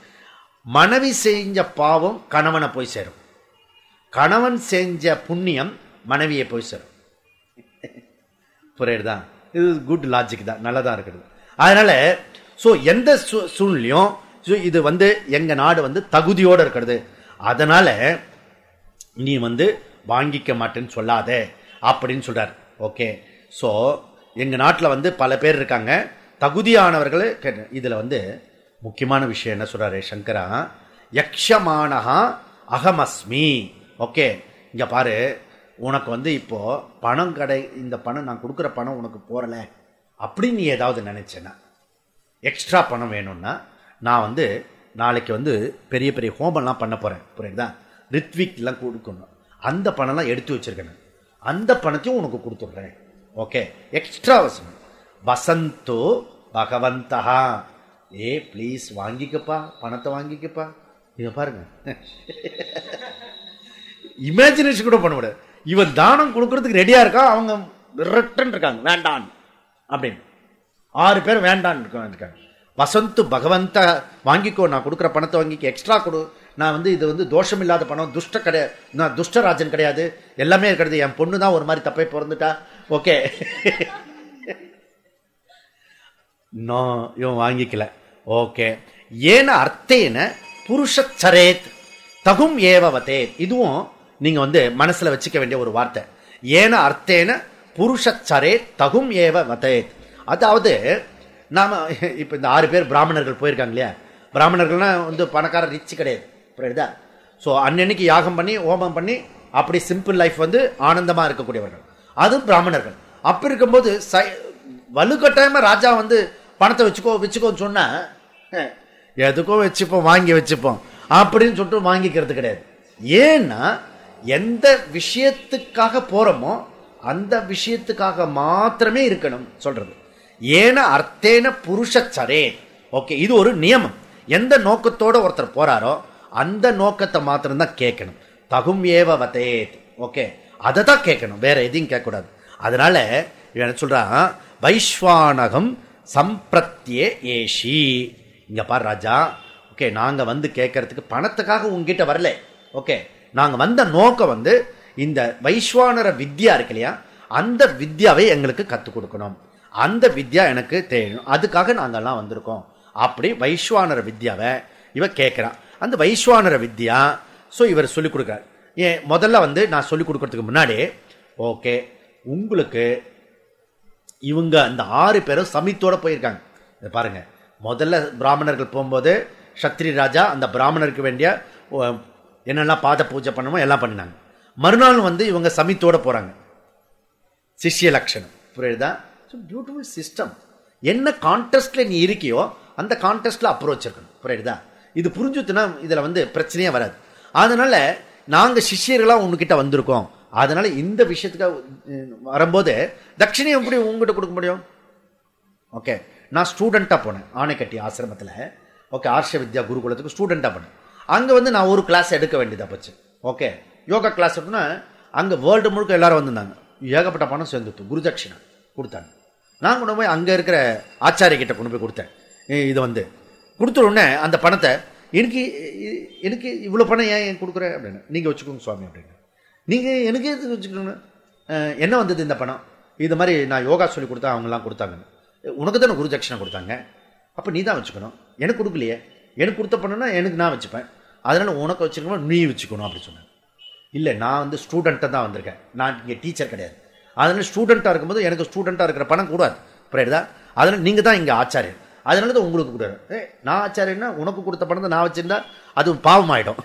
மனைவி செஞ்ச பாவம் கணவனை போய் சேரும், கணவன் செஞ்ச புண்ணியம் மனைவியை போய் சேரும். புரியுதா? இது குட் லாஜிக் தான், நல்லதான் இருக்குது. அதனால எந்த சூழ்நிலையும் இது வந்து எங்க நாடு வந்து தகுதியோடு இருக்கிறது. அதனால நீ வந்து வாங்கிக்க மாட்டேன்னு சொல்லாத அப்படின்னு சொல்றார். ஓகே, ஸோ எங்க நாட்டில் வந்து பல பேர் இருக்காங்க தகுதியானவர்கள். இதுல வந்து முக்கியமான விஷயம் என்ன சொல்றாரு சங்கரா, யக்ஷமானஹா அகமஸ்மி. ஓகே, இங்க பாரு, உனக்கு வந்து இப்போ பணம் இந்த பணம் நான் கொடுக்குற பணம் உனக்கு போறல அப்படின்னு நீ ஏதாவது நினைச்சேன்னா, எக்ஸ்ட்ரா பணம் வேணும்னா, நான் வந்து நாளைக்கு வந்து பெரிய பெரிய ஹோமம்லாம் பண்ண போறேன், புரியுதா? ரித்விக்லாம் கொடுக்கணும், அந்த பணம்லாம் எடுத்து வச்சிருக்கேன், அந்த பணத்தையும் உனக்கு கொடுத்துட்றேன். ஓகே, எக்ஸ்ட்ரா வசனம். வசந்தோ பகவந்தஹா, ஏ ப்ளீஸ் வாங்கிக்கப்பா, பணத்தை வாங்கிக்கப்பா. இதை பாருங்க, இமேஜினேஷன் கூட பண்ண முடியாது. இவன் தானம் கொடுக்கறதுக்கு ரெடியா இருக்கான், அவங்க ரிட்டன் இருக்காங்க வேண்டான் அப்படின்னு. 6 பேர் வேண்டான் இருக்காங்க. வசந்து பகவந்த வாங்கிக்கோ, நான் கொடுக்குற பணத்தை வாங்கிக்க, எக்ஸ்ட்ரா கொடு, நான் வந்து இது வந்து தோஷம் இல்லாத பணம், துஷ்ட கிடையாது, நான் துஷ்டராஜன் கிடையாது, எல்லாமே இருக்கிறது, என் பொண்ணு தான் ஒரு மாதிரி தப்பை பிறந்துட்டா. ஓகே, நோ, இவன் வாங்கிக்கல. ஓகே, ஏன அர்த்தேன புருஷச்சரேத் தகும் ஏவவதே. இதுவும் நீங்க வந்து மனசுல வச்சுக்க வேண்டிய ஒரு வார்த்தை. ஏன அர்த்தேன புருஷச்சரே தகும் ஏவவதே. அதாவது நாம இப்ப இந்த 6 பேர் பிராமணர்கள் போயிருக்காங்க இல்லையா, பிராமணர்கள்னா வந்து பணக்கார ரிச்சு கிடையாது, புரியுதா? ஸோ அன்னைக்கு யாகம் பண்ணி ஹோமம் பண்ணி அப்படி சிம்பிள் லைஃப் வந்து ஆனந்தமா இருக்கக்கூடியவர்கள், அதுவும் பிராமணர்கள். அப்படி இருக்கும்போது வலுக்கட்டாயமா ராஜா வந்து பணத்தை வச்சுக்கோன்னு சொன்னா, எதுக்கும் வச்சுப்போம், வாங்கி வச்சுப்போம் அப்படின்னு சொல்லிட்டு வாங்கிக்கிறது கிடையாது. ஏன்னா எந்த விஷயத்துக்காக போறோமோ அந்த விஷயத்துக்காக மாத்திரமே இருக்கணும் சொல்றது. ஏன அர்த்தேன புருஷச்சரே. ஓகே, இது ஒரு நியமம். எந்த நோக்கத்தோட ஒருத்தர் போறாரோ அந்த நோக்கத்தை மாத்திரம் தான் கேட்கணும். தகும் ஏவ வதேத். ஓகே, அதை தான் கேட்கணும், வேற எதையும் கேட்கக்கூடாது. அதனால என்ன சொல்றான், வைஸ்வானகம் சம்பிரத்யே ஏஷி. இங்க பாரு ராஜா, ஓகே, நாங்க வந்து கேட்கறதுக்கு பணத்துக்காக உங்ககிட்ட வரல. ஓகே, நாங்க வந்த நோக்கம் வந்து இந்த வைஸ்வானர வித்யா இருக்கு இல்லையா, அந்த வித்யாவை எங்களுக்கு கற்றுக் கொடுக்கணும், அந்த வித்யா எனக்கு தேவையும், அதுக்காக நாங்கெல்லாம் வந்திருக்கோம். அப்படி வைஸ்வானர வித்யாவை இவ கேட்கிறான். அந்த வைஸ்வானர வித்யா இவர் சொல்லிக் கொடுக்கிறார். ஏன் முதல்ல வந்து நான் சொல்லிக் கொடுக்கறதுக்கு முன்னாடி, ஓகே, உங்களுக்கு இவங்க அந்த 6 பேரும் சமித்தோட போயிருக்காங்க. இதை பாருங்க, முதல்ல பிராமணர்கள் போகும்போது சத்ரி ராஜா அந்த பிராமணருக்கு வேண்டிய என்னெல்லாம் பாத பூஜை பண்ணணுமோ எல்லாம் பண்ணினாங்க. மறுநாள் வந்து இவங்க சமித்தோட போறாங்க, சிஷ்ய லட்சணம், புரியுதா? Beautiful system. என்ன கான்டெஸ்ட்ல நீ இருக்கியோ அந்த கான்டெஸ்ட்ல அப்ரோச் இருக்கணும், புரியுதா? இது புரிஞ்சுதுன்னா இதுல வந்து பிரச்சனையே வராது. அதனால நாங்க சிஷ்யர்களா உங்ககிட்ட வந்திருக்கோம், அதனால இந்த விஷயத்துக்கு வரும்போது தட்சிணை எப்படி உங்ககிட்ட கொடுக்க முடியும்? ஓகே, நான் ஸ்டூடெண்டா போனேன் ஆனைக்கட்டி ஆசிரமத்தில். ஓகே, ஆர்ஷ வித்யா குருகுலத்துக்கு ஸ்டூடெண்டா போனேன். அங்க வந்து நான் ஒரு கிளாஸ் எடுக்க வேண்டியதா போச்சு. ஓகே, யோகா கிளாஸ் எடுத்தோன்னா அங்க வேர்ல்டு முழுக்க எல்லாரும் வந்திருந்தாங்க. ஏகப்பட்ட பணம் சேர்ந்துட்டு குருதட்சிணை கொடுத்தாங்க. நான் கொண்டு போய் அங்க இருக்கிற ஆச்சாரிய கிட்ட கொண்டு போய் கொடுத்தேன். இது வந்து கொடுத்த உடனே அந்த பணத்தை எனக்கு இவ்வளோ பணம் ஏன் கொடுக்குற அப்படின்னு, நீங்கள் வச்சுக்கோங்க சுவாமி அப்படின்னு. நீங்கள் எனக்கு எது வச்சுக்கோங்க, என்ன வந்தது இந்த பணம்? இது மாதிரி நான் யோகா சொல்லி கொடுத்தா அவங்கெல்லாம் கொடுத்தாங்க, உனக்கு தானே குரு தட்சிணை கொடுத்தாங்க, அப்போ நீ தான் வச்சுக்கணும், எனக்கு கொடுக்கலையே, எனக்கு கொடுத்த பண்ணனா எனக்கு நான் வச்சுப்பேன், அதனால உனக்கு வச்சுக்கணும் நீ வச்சுக்கணும் அப்படி சொன்னேன். இல்லை நான் வந்து ஸ்டூடெண்ட்டை தான் வந்திருக்கேன், நான் இங்கே டீச்சர் கிடையாது, அதனால ஸ்டூடெண்ட்டாக இருக்கும்போது எனக்கு ஸ்டூடெண்ட்டாக இருக்கிற பணம் கூடாது, புரியுதா? அதனால் நீங்கள் தான் இங்கே ஆச்சாரியர், அதனால தான் உங்களுக்கு கூடாது. நான் ஆச்சாரியன்னா உனக்கு கொடுத்த பணத்தை நான் வச்சுருந்தா அது பாவம் ஆகிடும்.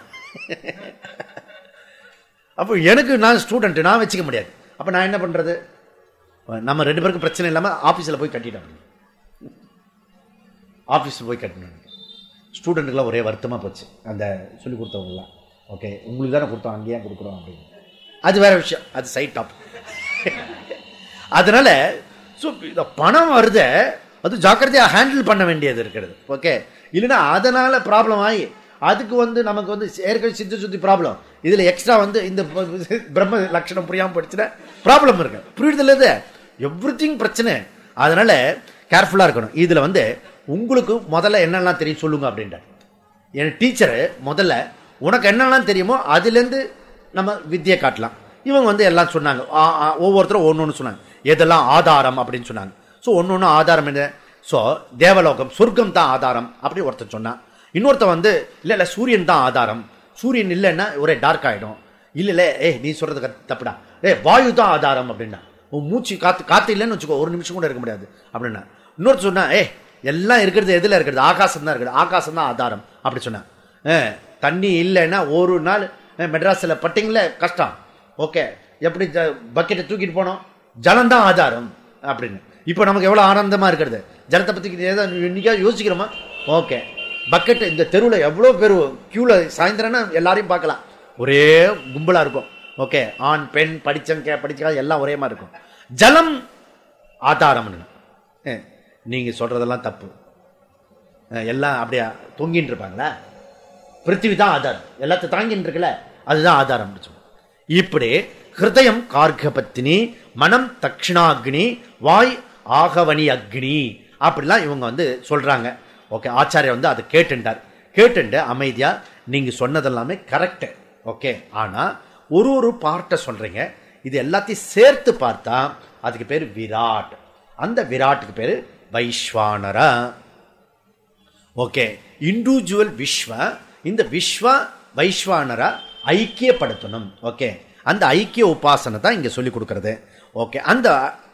அப்போ எனக்கு நான் ஸ்டூடெண்ட்டு நான் வச்சுக்க முடியாது. அப்போ நான் என்ன பண்ணுறது? நம்ம 2 பேருக்கும் பிரச்சனை இல்லாமல் ஆஃபீஸில் போய் கட்டிட்டோம். ஆஃபீஸில் போய் கட்டணும். ஸ்டூடெண்ட்டுக்கெலாம் ஒரே வருத்தமாக போச்சு, அந்த சொல்லிக் கொடுத்தவங்களாம். ஓகே உங்களுக்கு தானே கொடுத்தோம், அங்கேயே கொடுக்குறோம் அப்படின்னு. அது வேற விஷயம், அது சைட் டாப். அதனால ஸோ இந்த பணம் வருத அது ஜாக்கிரதையாக ஹேண்டில் பண்ண வேண்டியது இருக்கிறது. ஓகே, இல்லைன்னா அதனால ப்ராப்ளம் ஆகி அதுக்கு வந்து நமக்கு வந்து ஏற்கனவே சித்த சுத்தி ப்ராப்ளம், இதில் எக்ஸ்ட்ரா வந்து இந்த பிரம்ம லட்சணம் புரியாமல் படிச்சுன்னா ப்ராப்ளம் இருக்கு. புரியுதில்ல, இது எவ்ரிதிங் பிரச்சனை. அதனால கேர்ஃபுல்லாக இருக்கணும். இதில் வந்து உங்களுக்கு முதல்ல என்னெல்லாம் தெரியும் சொல்லுங்க அப்படின்றார். என் டீச்சரு முதல்ல உனக்கு என்னெல்லாம் தெரியுமோ அதுலேருந்து நம்ம வித்தியை காட்டலாம். இவங்க வந்து எல்லாம் சொன்னாங்க, ஒவ்வொருத்தரும் ஒன்று ஒன்று சொன்னாங்க, எதெல்லாம் ஆதாரம் அப்படின்னு சொன்னாங்க. ஸோ ஒன்று ஒன்று ஆதாரம் என்ன? ஸோ தேவலோகம் சொர்க்கம் தான் ஆதாரம் அப்படி ஒருத்தர் சொன்னான். இன்னொருத்த வந்து இல்லை இல்லை சூரியன் தான் ஆதாரம், சூரியன் இல்லைன்னா ஒரே டார்க் ஆகிடும். இல்லை இல்லை நீ சொல்கிறது தப்புடா, வாயு தான் ஆதாரம் அப்படின்னா, உன் மூச்சு காற்று இல்லைன்னு வச்சுக்கோ, ஒரு நிமிஷம் கூட இருக்க முடியாது அப்படின்னா. இன்னொருத்த சொன்னா எல்லாம் இருக்கிறது எதில் இருக்கிறது? ஆகாசம் தான் இருக்குது, ஆகாசம் தான் ஆதாரம் அப்படி சொன்னேன். தண்ணி இல்லைன்னா ஒரு நாள் மெட்ராஸில் பட்டிங்கள கஷ்டம். ஓகே, எப்படி பக்கெட்டை தூக்கிட்டு போனோம்? ஜலம்தான் ஆதாரம் அப்படின்னு. இப்போ நமக்கு எவ்வளோ ஆனந்தமாக இருக்கிறது, ஜலத்தை பற்றி இன்னைக்காவது யோசிக்கிறோமா? ஓகே, பக்கெட்டு இந்த தெருவில் எவ்வளோ பேர் க்யூவில் சாயந்தரம்னா எல்லாரையும் பார்க்கலாம், ஒரே கும்பலாக இருக்கும். ஓகே, ஆண் பெண் படிச்ச எல்லாம் ஒரே மாதிரி இருக்கும். ஜலம் ஆதாரம்னு நீங்கள் சொல்கிறதெல்லாம் தப்பு. எல்லாம் அப்படியே தொங்கின்னு இருப்பாங்களா? பிருத்திவி தான் ஆதாரம், எல்லாத்தையும் தாங்கின்னு இருக்குல்ல, அதுதான் ஆதாரம். இப்படி ஹிருதயம் கார்கபத்தினி, மனம் தக்ஷிணாக்னி, வாய் ஆகவனி அக்னி அப்படிலாம் இவங்க வந்து சொல்றாங்க. ஓகே, ஆச்சாரியர் வந்து அதை கேட்டுண்டு அமைதியா நீங்க சொன்னதெல்லாமே கரெக்ட். ஓகே, ஆனா ஒரு பார்ட்டை சொல்றீங்க, இது எல்லாத்தையும் சேர்த்து பார்த்தா அதுக்கு பேரு விராட். அந்த விராட்டுக்கு பேரு வைஸ்வானரா. ஓகே, இண்டிவிஜுவல் விஸ்வ, இந்த விஸ்வ வைஸ்வானரா ஐக்கியப்படுத்தணும். ஓகே, அந்த ஐக்கிய உபாசனை தான் இங்க சொல்லி கொடுக்கறது. ஓகே, அந்த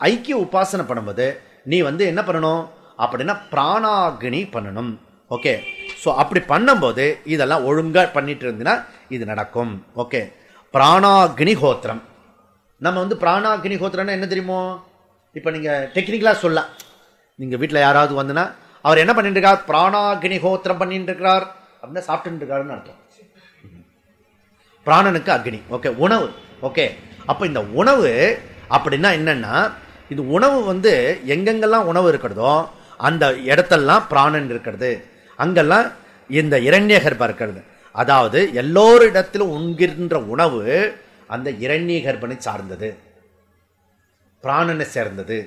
ஐக்கிய உபாசனை பண்ணும்போது நீ வந்து என்ன பண்ணணும் அப்படின்னா பிராணாக்னி பண்ணணும். ஓகே, ஸோ அப்படி பண்ணும்போது இதெல்லாம் ஒழுங்கா பண்ணிட்டு இருந்தீங்கன்னா இது நடக்கும். ஓகே, பிராணாக்னி ஹோத்திரம். நம்ம வந்து பிராணாக்னி ஹோத்திரம்னா என்ன தெரியுமோ? இப்போ நீங்க டெக்னிக்கலா சொல்லலாம், நீங்க வீட்டில் யாராவது வந்துன்னா அவர் என்ன பண்ணிட்டு இருக்கார்? பிராணாக்னி ஹோத்திரம் பண்ணிட்டு இருக்கிறார் அப்படின்னா சாப்பிட்டு இருக்காருன்னு அர்த்தம். பிராணனுக்கு அக்னி. ஓகே, உணவு. ஓகே, அப்போ இந்த உணவு அப்படின்னா என்னன்னா, இந்த உணவு வந்து எங்கெங்கெல்லாம் உணவு இருக்கிறதோ அந்த இடத்தெல்லாம் பிராணன் இருக்கிறது, அங்கெல்லாம் இந்த இரண்யகர்பம் இருக்கிறது. அதாவது எல்லோரிடத்திலும் உண்கின்ற உணவு அந்த இரண்யகர்பனை சார்ந்தது, பிராணனை சேர்ந்தது.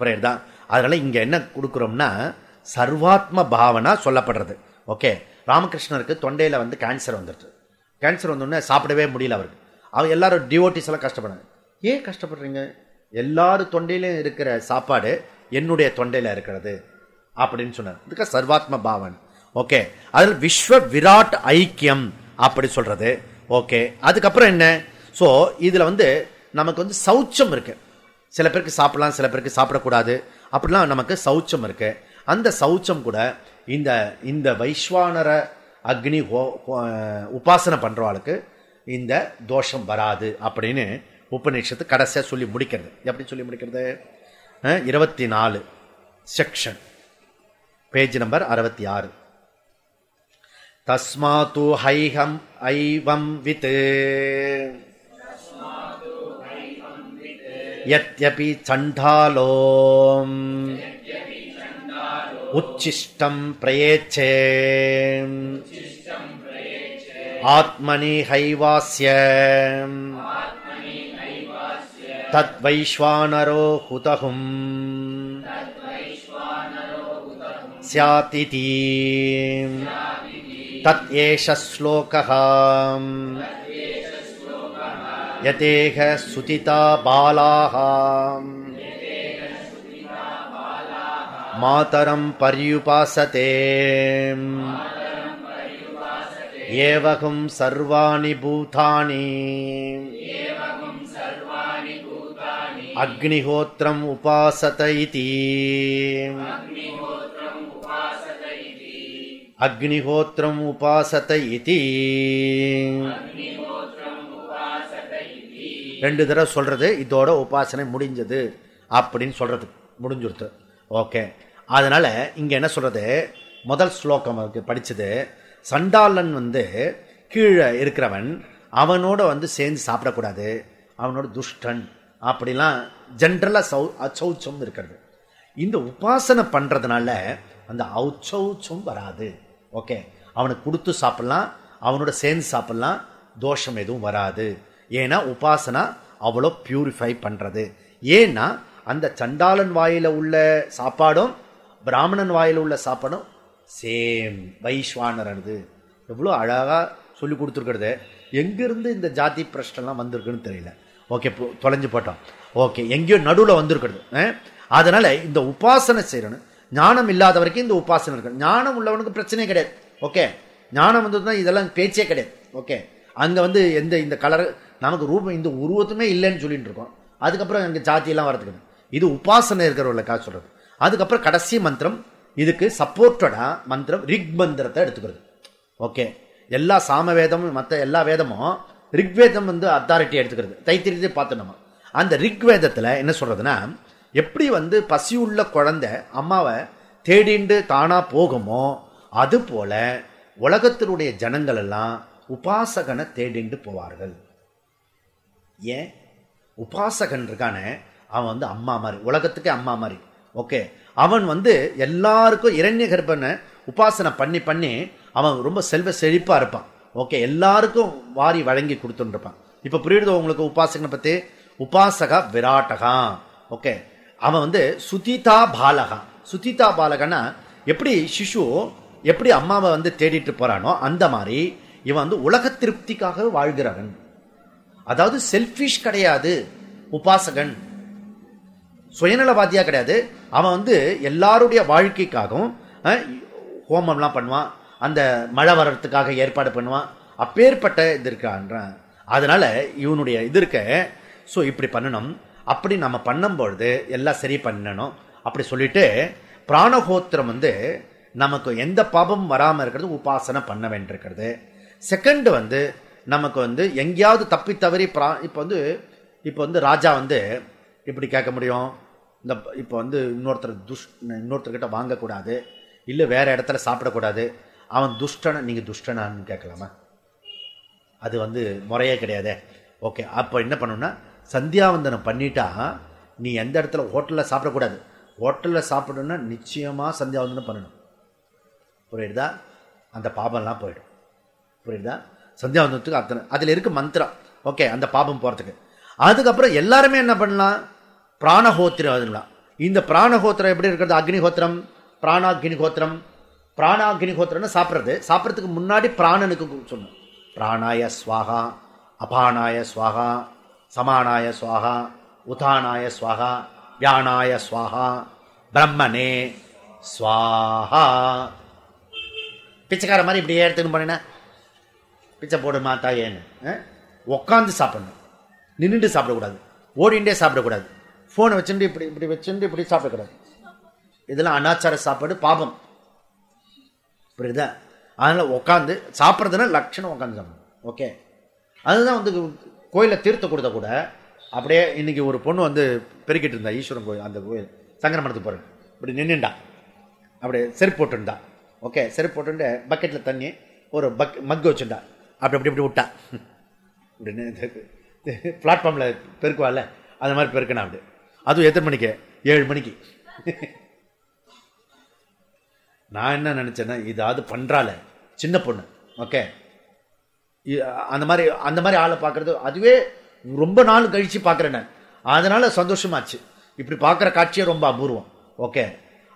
புரியுதா? அதனால இங்க என்ன கொடுக்குறோம்னா சர்வாத்ம பாவனா சொல்லப்படுறது. ஓகே, ராமகிருஷ்ணருக்கு தொண்டையில வந்து கேன்சர் வந்துடுது. கேன்சர் வந்தோடனே சாப்பிடவே முடியல அவருக்கு. அவர் எல்லாரும் டிவோட்டிஸ் எல்லாம் கஷ்டப்படுறாங்க. ஏன் கஷ்டப்படுறீங்க? எல்லாரும் தொண்டையிலும் இருக்கிற சாப்பாடு என்னுடைய தொண்டையில இருக்கிறது அப்படின்னு சொன்னார். இதுக்கு சர்வாத்ம பாவன். ஓகே, அதில் விஸ்வ விராட் ஐக்கியம் அப்படி சொல்றது. ஓகே, அதுக்கப்புறம் என்ன? ஸோ இதுல வந்து நமக்கு வந்து சௌச்சம் இருக்கு. சில பேருக்கு சாப்பிடலாம், சில பேருக்கு சாப்பிடக்கூடாது, அப்படிலாம் நமக்கு சௌச்சம் இருக்கு. அந்த சௌச்சம் கூட இந்த இந்த வைஸ்வானர அக்னி உபாசனை பண்றவாளுக்கு இந்த தோஷம் வராது அப்படின்னு உபநிஷத்து கடைசியா சொல்லி முடிக்கிறது. எப்படி சொல்லி முடிக்கிறது? 24 செக்ஷன், பேஜ் நம்பர் 66. தஸ்மாது ஹைஹம் ஐவம் வித் யத்யபி சண்டாலோம் உச்சிஷ்டம் பிரயேச்சே ஆத்மனி ஹைவாஸ்ய தத் வைஸ்வானரோ ஹுதஹும் ஸ்யாதிதி தத் ஏஷ ஸ்லோகः யதேஹ சுதிதா பாலாஹ மாதரம் பர்யுபாசதே ஏவகம் சர்வாணி பூதானி அக்னிஹோத்ரம் உபாசத இதி. அக்னிஹோத்ரம் உபாசத இதி. 2 தடவை சொல்றது, இதோட உபாசனை முடிஞ்சது அப்படின்னு சொல்றது முடிஞ்சுடுத்து. ஓகே, அதனால இங்க என்ன சொல்றது, முதல் ஸ்லோகம் படிச்சது, சண்டாளன் கீழே இருக்கிறவன் அவனோட சேர்ந்து சாப்பிடக்கூடாது, அவனோட துஷ்டன் அப்படிலாம் ஜென்ரலா அச்சௌச்சம் இருக்கிறது. இந்த உபாசனை பண்றதுனால அந்த அச்சௌச்சம் வராது. ஓகே, அவனுக்கு கொடுத்து சாப்பிடலாம், அவனோட சேர்ந்து சாப்பிடலாம், தோஷம் எதுவும் வராது. ஏன்னா உபாசனா அவ்வளோ பியூரிஃபை பண்றது. ஏன்னா அந்த சண்டாளன் வாயில உள்ள சாப்பாடும் பிராமணன் வாயில உள்ள சாப்பாடும் சேம். வைஸ்வானரது எவ்வளோ அழகா சொல்லி கொடுத்துருக்கிறது. எங்கிருந்து இந்த ஜாதி பிரஷ்டெல்லாம் வந்திருக்குன்னு தெரியல. ஓகே, தொலைஞ்சு போட்டோம். ஓகே, எங்கேயோ நடுவில் வந்திருக்கிறது. அதனால இந்த உபாசனை செய்யணும். ஞானம் இல்லாத வரைக்கும் இந்த உபாசனை இருக்கு. ஞானம் உள்ளவனுக்கு பிரச்சனையே கிடையாது. ஓகே, ஞானம் வந்ததுன்னா இதெல்லாம் பேச்சே கிடையாது. ஓகே, அங்கே எந்த இந்த கலர் நமக்கு ரூபம் இந்த உருவத்துமே இல்லைன்னு சொல்லிட்டு இருக்கோம். அதுக்கப்புறம் அங்கே ஜாத்தியெல்லாம் வரதுக்கு இது உபாசனை இருக்கிறவர்களுக்காக சொல்றது. அதுக்கப்புறம் கடைசி மந்திரம் இதுக்கு சப்போர்ட்டடா மந்திரம் ரிக் மந்திரத்தை எடுத்துக்கிறது. ஓகே, எல்லா சாமவேதமும் மற்ற எல்லா வேதமும் ரிக்வேதம் அத்தாரிட்டி எடுத்துக்கிறது. தைத்திரியத்தை பார்த்து நம்ம அந்த ரிக்வேதத்தில் என்ன சொல்றதுன்னா, எப்படி பசியுள்ள குழந்தை அம்மாவை தேடிண்டு தானா போகுமோ அது போல உலகத்தினுடைய ஜனங்கள் எல்லாம் உபாசகனை தேடிண்டு போவார்கள். ஏன்? உபாசகன் இருக்கானே அவன் அம்மா மாதிரி, உலகத்துக்கே அம்மா மாதிரி. ஓகே, அவன் எல்லாருக்கும் இரண்ய கர்ப்பனை உபாசனை பண்ணி பண்ணி அவன் ரொம்ப செல்வ செழிப்பா இருப்பான். ஓகே, எல்லாருக்கும் வாரி வழங்கி கொடுத்துட்டு இருப்பான். இப்ப புரியுதோ உங்களுக்கு உபாசகனை பத்தி? உபாசகா விராட்டகா. ஓகே, அவன் சுதிதா பாலகா. சுதிதா பாலகனா எப்படி சிசு எப்படி அம்மாவை தேடிட்டு போறானோ அந்த மாதிரி இவன் உலக திருப்திக்காக வாழ்கிறவன். அதாவது செல்ஃபிஷ் கிடையாது உபாசகன், சுயநலவாதியா கிடையாது. அவன் எல்லாருடைய வாழ்க்கைக்காகவும் ஹோமம்லாம் பண்ணுவான், அந்த மழை வர்றதுக்காக ஏற்பாடு பண்ணுவான். அப்பேற்பட்ட இது இருக்கான்றான். அதனால இவனுடைய இது இருக்க. ஸோ இப்படி பண்ணணும். அப்படி நம்ம பண்ணும்பொழுது எல்லாம் சரி பண்ணணும். அப்படி சொல்லிட்டு பிராணஹோத்திரம் நமக்கு எந்த பாபமும் வராமல் இருக்கிறது உபாசனை பண்ண வேண்டியிருக்கிறது. செகண்ட் நமக்கு எங்கேயாவது தப்பி தவறி இப்போ ராஜா இப்படி கேட்க முடியும். இந்த இப்போ இன்னொருத்தர்கிட்ட வாங்கக்கூடாது, இல்லை வேற இடத்துல சாப்பிடக்கூடாது. அவன் துஷ்டனை நீங்கள் துஷ்டனான்னு கேட்கலாமா? அது முறையே கிடையாது. ஓகே, அப்போ என்ன பண்ணணும்னா சந்தியாவந்தனம் பண்ணிட்டா நீ எந்த இடத்துல ஹோட்டலில் சாப்பிடக்கூடாது. ஹோட்டலில் சாப்பிடணும்னா நிச்சயமாக சந்தியாவந்தனம் பண்ணணும். புரியுதா? அந்த பாபம்லாம் போயிடும். புரியுதா? சந்தியாவந்தனத்துக்கு அத்தனை அதில் இருக்கு மந்திரம். ஓகே, அந்த பாபம் போகிறதுக்கு. அதுக்கப்புறம் எல்லாருமே என்ன பண்ணலாம்? பிராணஹோத்திரம். இந்த பிராணஹோத்திரம் எப்படி இருக்கிறது? அக்னிஹோத்திரம், பிராணாக்னிஹோத்திரம். பிராணாக்னிஹோத்திரம்னு சாப்பிட்றதுக்கு முன்னாடி பிராணனுக்கு சொல்லணும். பிராணாய ஸ்வாகா, அபானாய ஸ்வாகா, சமானாய ஸ்வாகா, உதானாய ஸ்வாகா, வியானாய ஸ்வாகா, பிரம்மனே ஸ்வாஹா. பிச்சைக்கார மாதிரி இப்படி எடுத்துன்னு பண்ணினா பிச்சை போடுமா தாயேன்னு உட்காந்து சாப்பிடணும். நின்றுட்டு சாப்பிடக்கூடாது, ஓடிண்டே சாப்பிடக்கூடாது, ஃபோனை வச்சுட்டு இப்படி இப்படி வச்சுட்டு இப்படி சாப்பிடக்கூடாது. இதெல்லாம் அனாச்சார சாப்பாடு, பாபம். புரியுதா? அதனால் உட்காந்து சாப்பிட்றதுனா லட்சணம் உட்காந்து சாப்பிடணும். ஓகே, அதுதான் கோயிலில் தீர்த்த கொடுத்த கூட அப்படியே இன்னைக்கு ஒரு பொண்ணு பெருக்கிட்டு இருந்தா ஈஸ்வரன் கோயில், அந்த கோயில் சங்கரமணத்துக்கு போகிறேன். இப்படி நின்றுண்டா, அப்படியே செருப்பு போட்டுண்டா. ஓகே, செருப்பு போட்டுட்டு பக்கெட்டில் தண்ணி ஒரு மக்கு வச்சுண்டா, அப்படி அப்படி இப்படி விட்டா. இப்படி பிளாட்ஃபார்மில் பெருக்குவாள், அந்த மாதிரி பெருக்கணும். அப்படி அதுவும் எத்தனை மணிக்கு? 7 மணிக்கு. நான் என்ன நினச்சேன்னா, இதாவது பண்ணுறால சின்ன பொண்ணு. ஓகே, அந்த மாதிரி ஆளை பார்க்குறது அதுவே ரொம்ப நாள் கழித்து பார்க்குறேன் நான். அதனால் சந்தோஷமாச்சு. இப்படி பார்க்குற காட்சியே ரொம்ப அபூர்வம். ஓகே,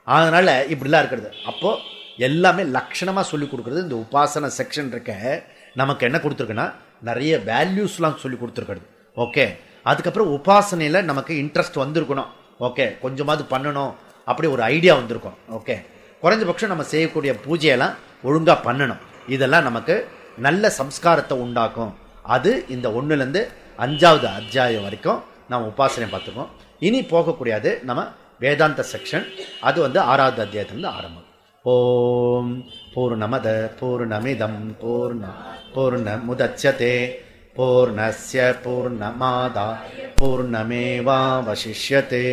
அதனால் இப்படிலாம் இருக்கிறது. அப்போது எல்லாமே லட்சணமாக சொல்லி கொடுக்குறது. இந்த உபாசன செக்ஷன் இருக்க நமக்கு என்ன கொடுத்துருக்குன்னா நிறைய வேல்யூஸ்லாம் சொல்லி கொடுத்துருக்குறது. ஓகே, அதுக்கப்புறம் உபாசனையில் நமக்கு இன்ட்ரெஸ்ட் வந்திருக்கணும். ஓகே, கொஞ்சமாவது பண்ணணும் அப்படி ஒரு ஐடியா வந்திருக்கும். ஓகே, குறைஞ்சபட்சம் நம்ம செய்யக்கூடிய பூஜையெல்லாம் ஒழுங்காக பண்ணணும். இதெல்லாம் நமக்கு நல்ல சம்ஸ்காரத்தை உண்டாக்கும். அது இந்த 1லேருந்து 5வது அத்தியாயம் வரைக்கும் நம்ம உபாசனை பார்த்துக்கோம். இனி போகக்கூடியது நம்ம வேதாந்த செக்ஷன். அது 6வது அத்தியாயத்திலிருந்து ஆரம்பம். ஓம் பூர்ணமத பூர்ணமிதம் பூர்ணமுதச்யதே பூர்ணஸ்ய பூர்ணமாதாய பூர்ணமேவாவசிஷ்யதே.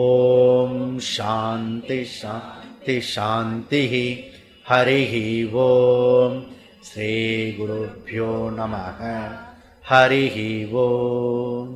ஓம் சாந்தி சாந்தி சாந்தி. ஹரிः ஓம். ஸ்ரீ குருभ्यो நமः. ஹரிः ஓம்.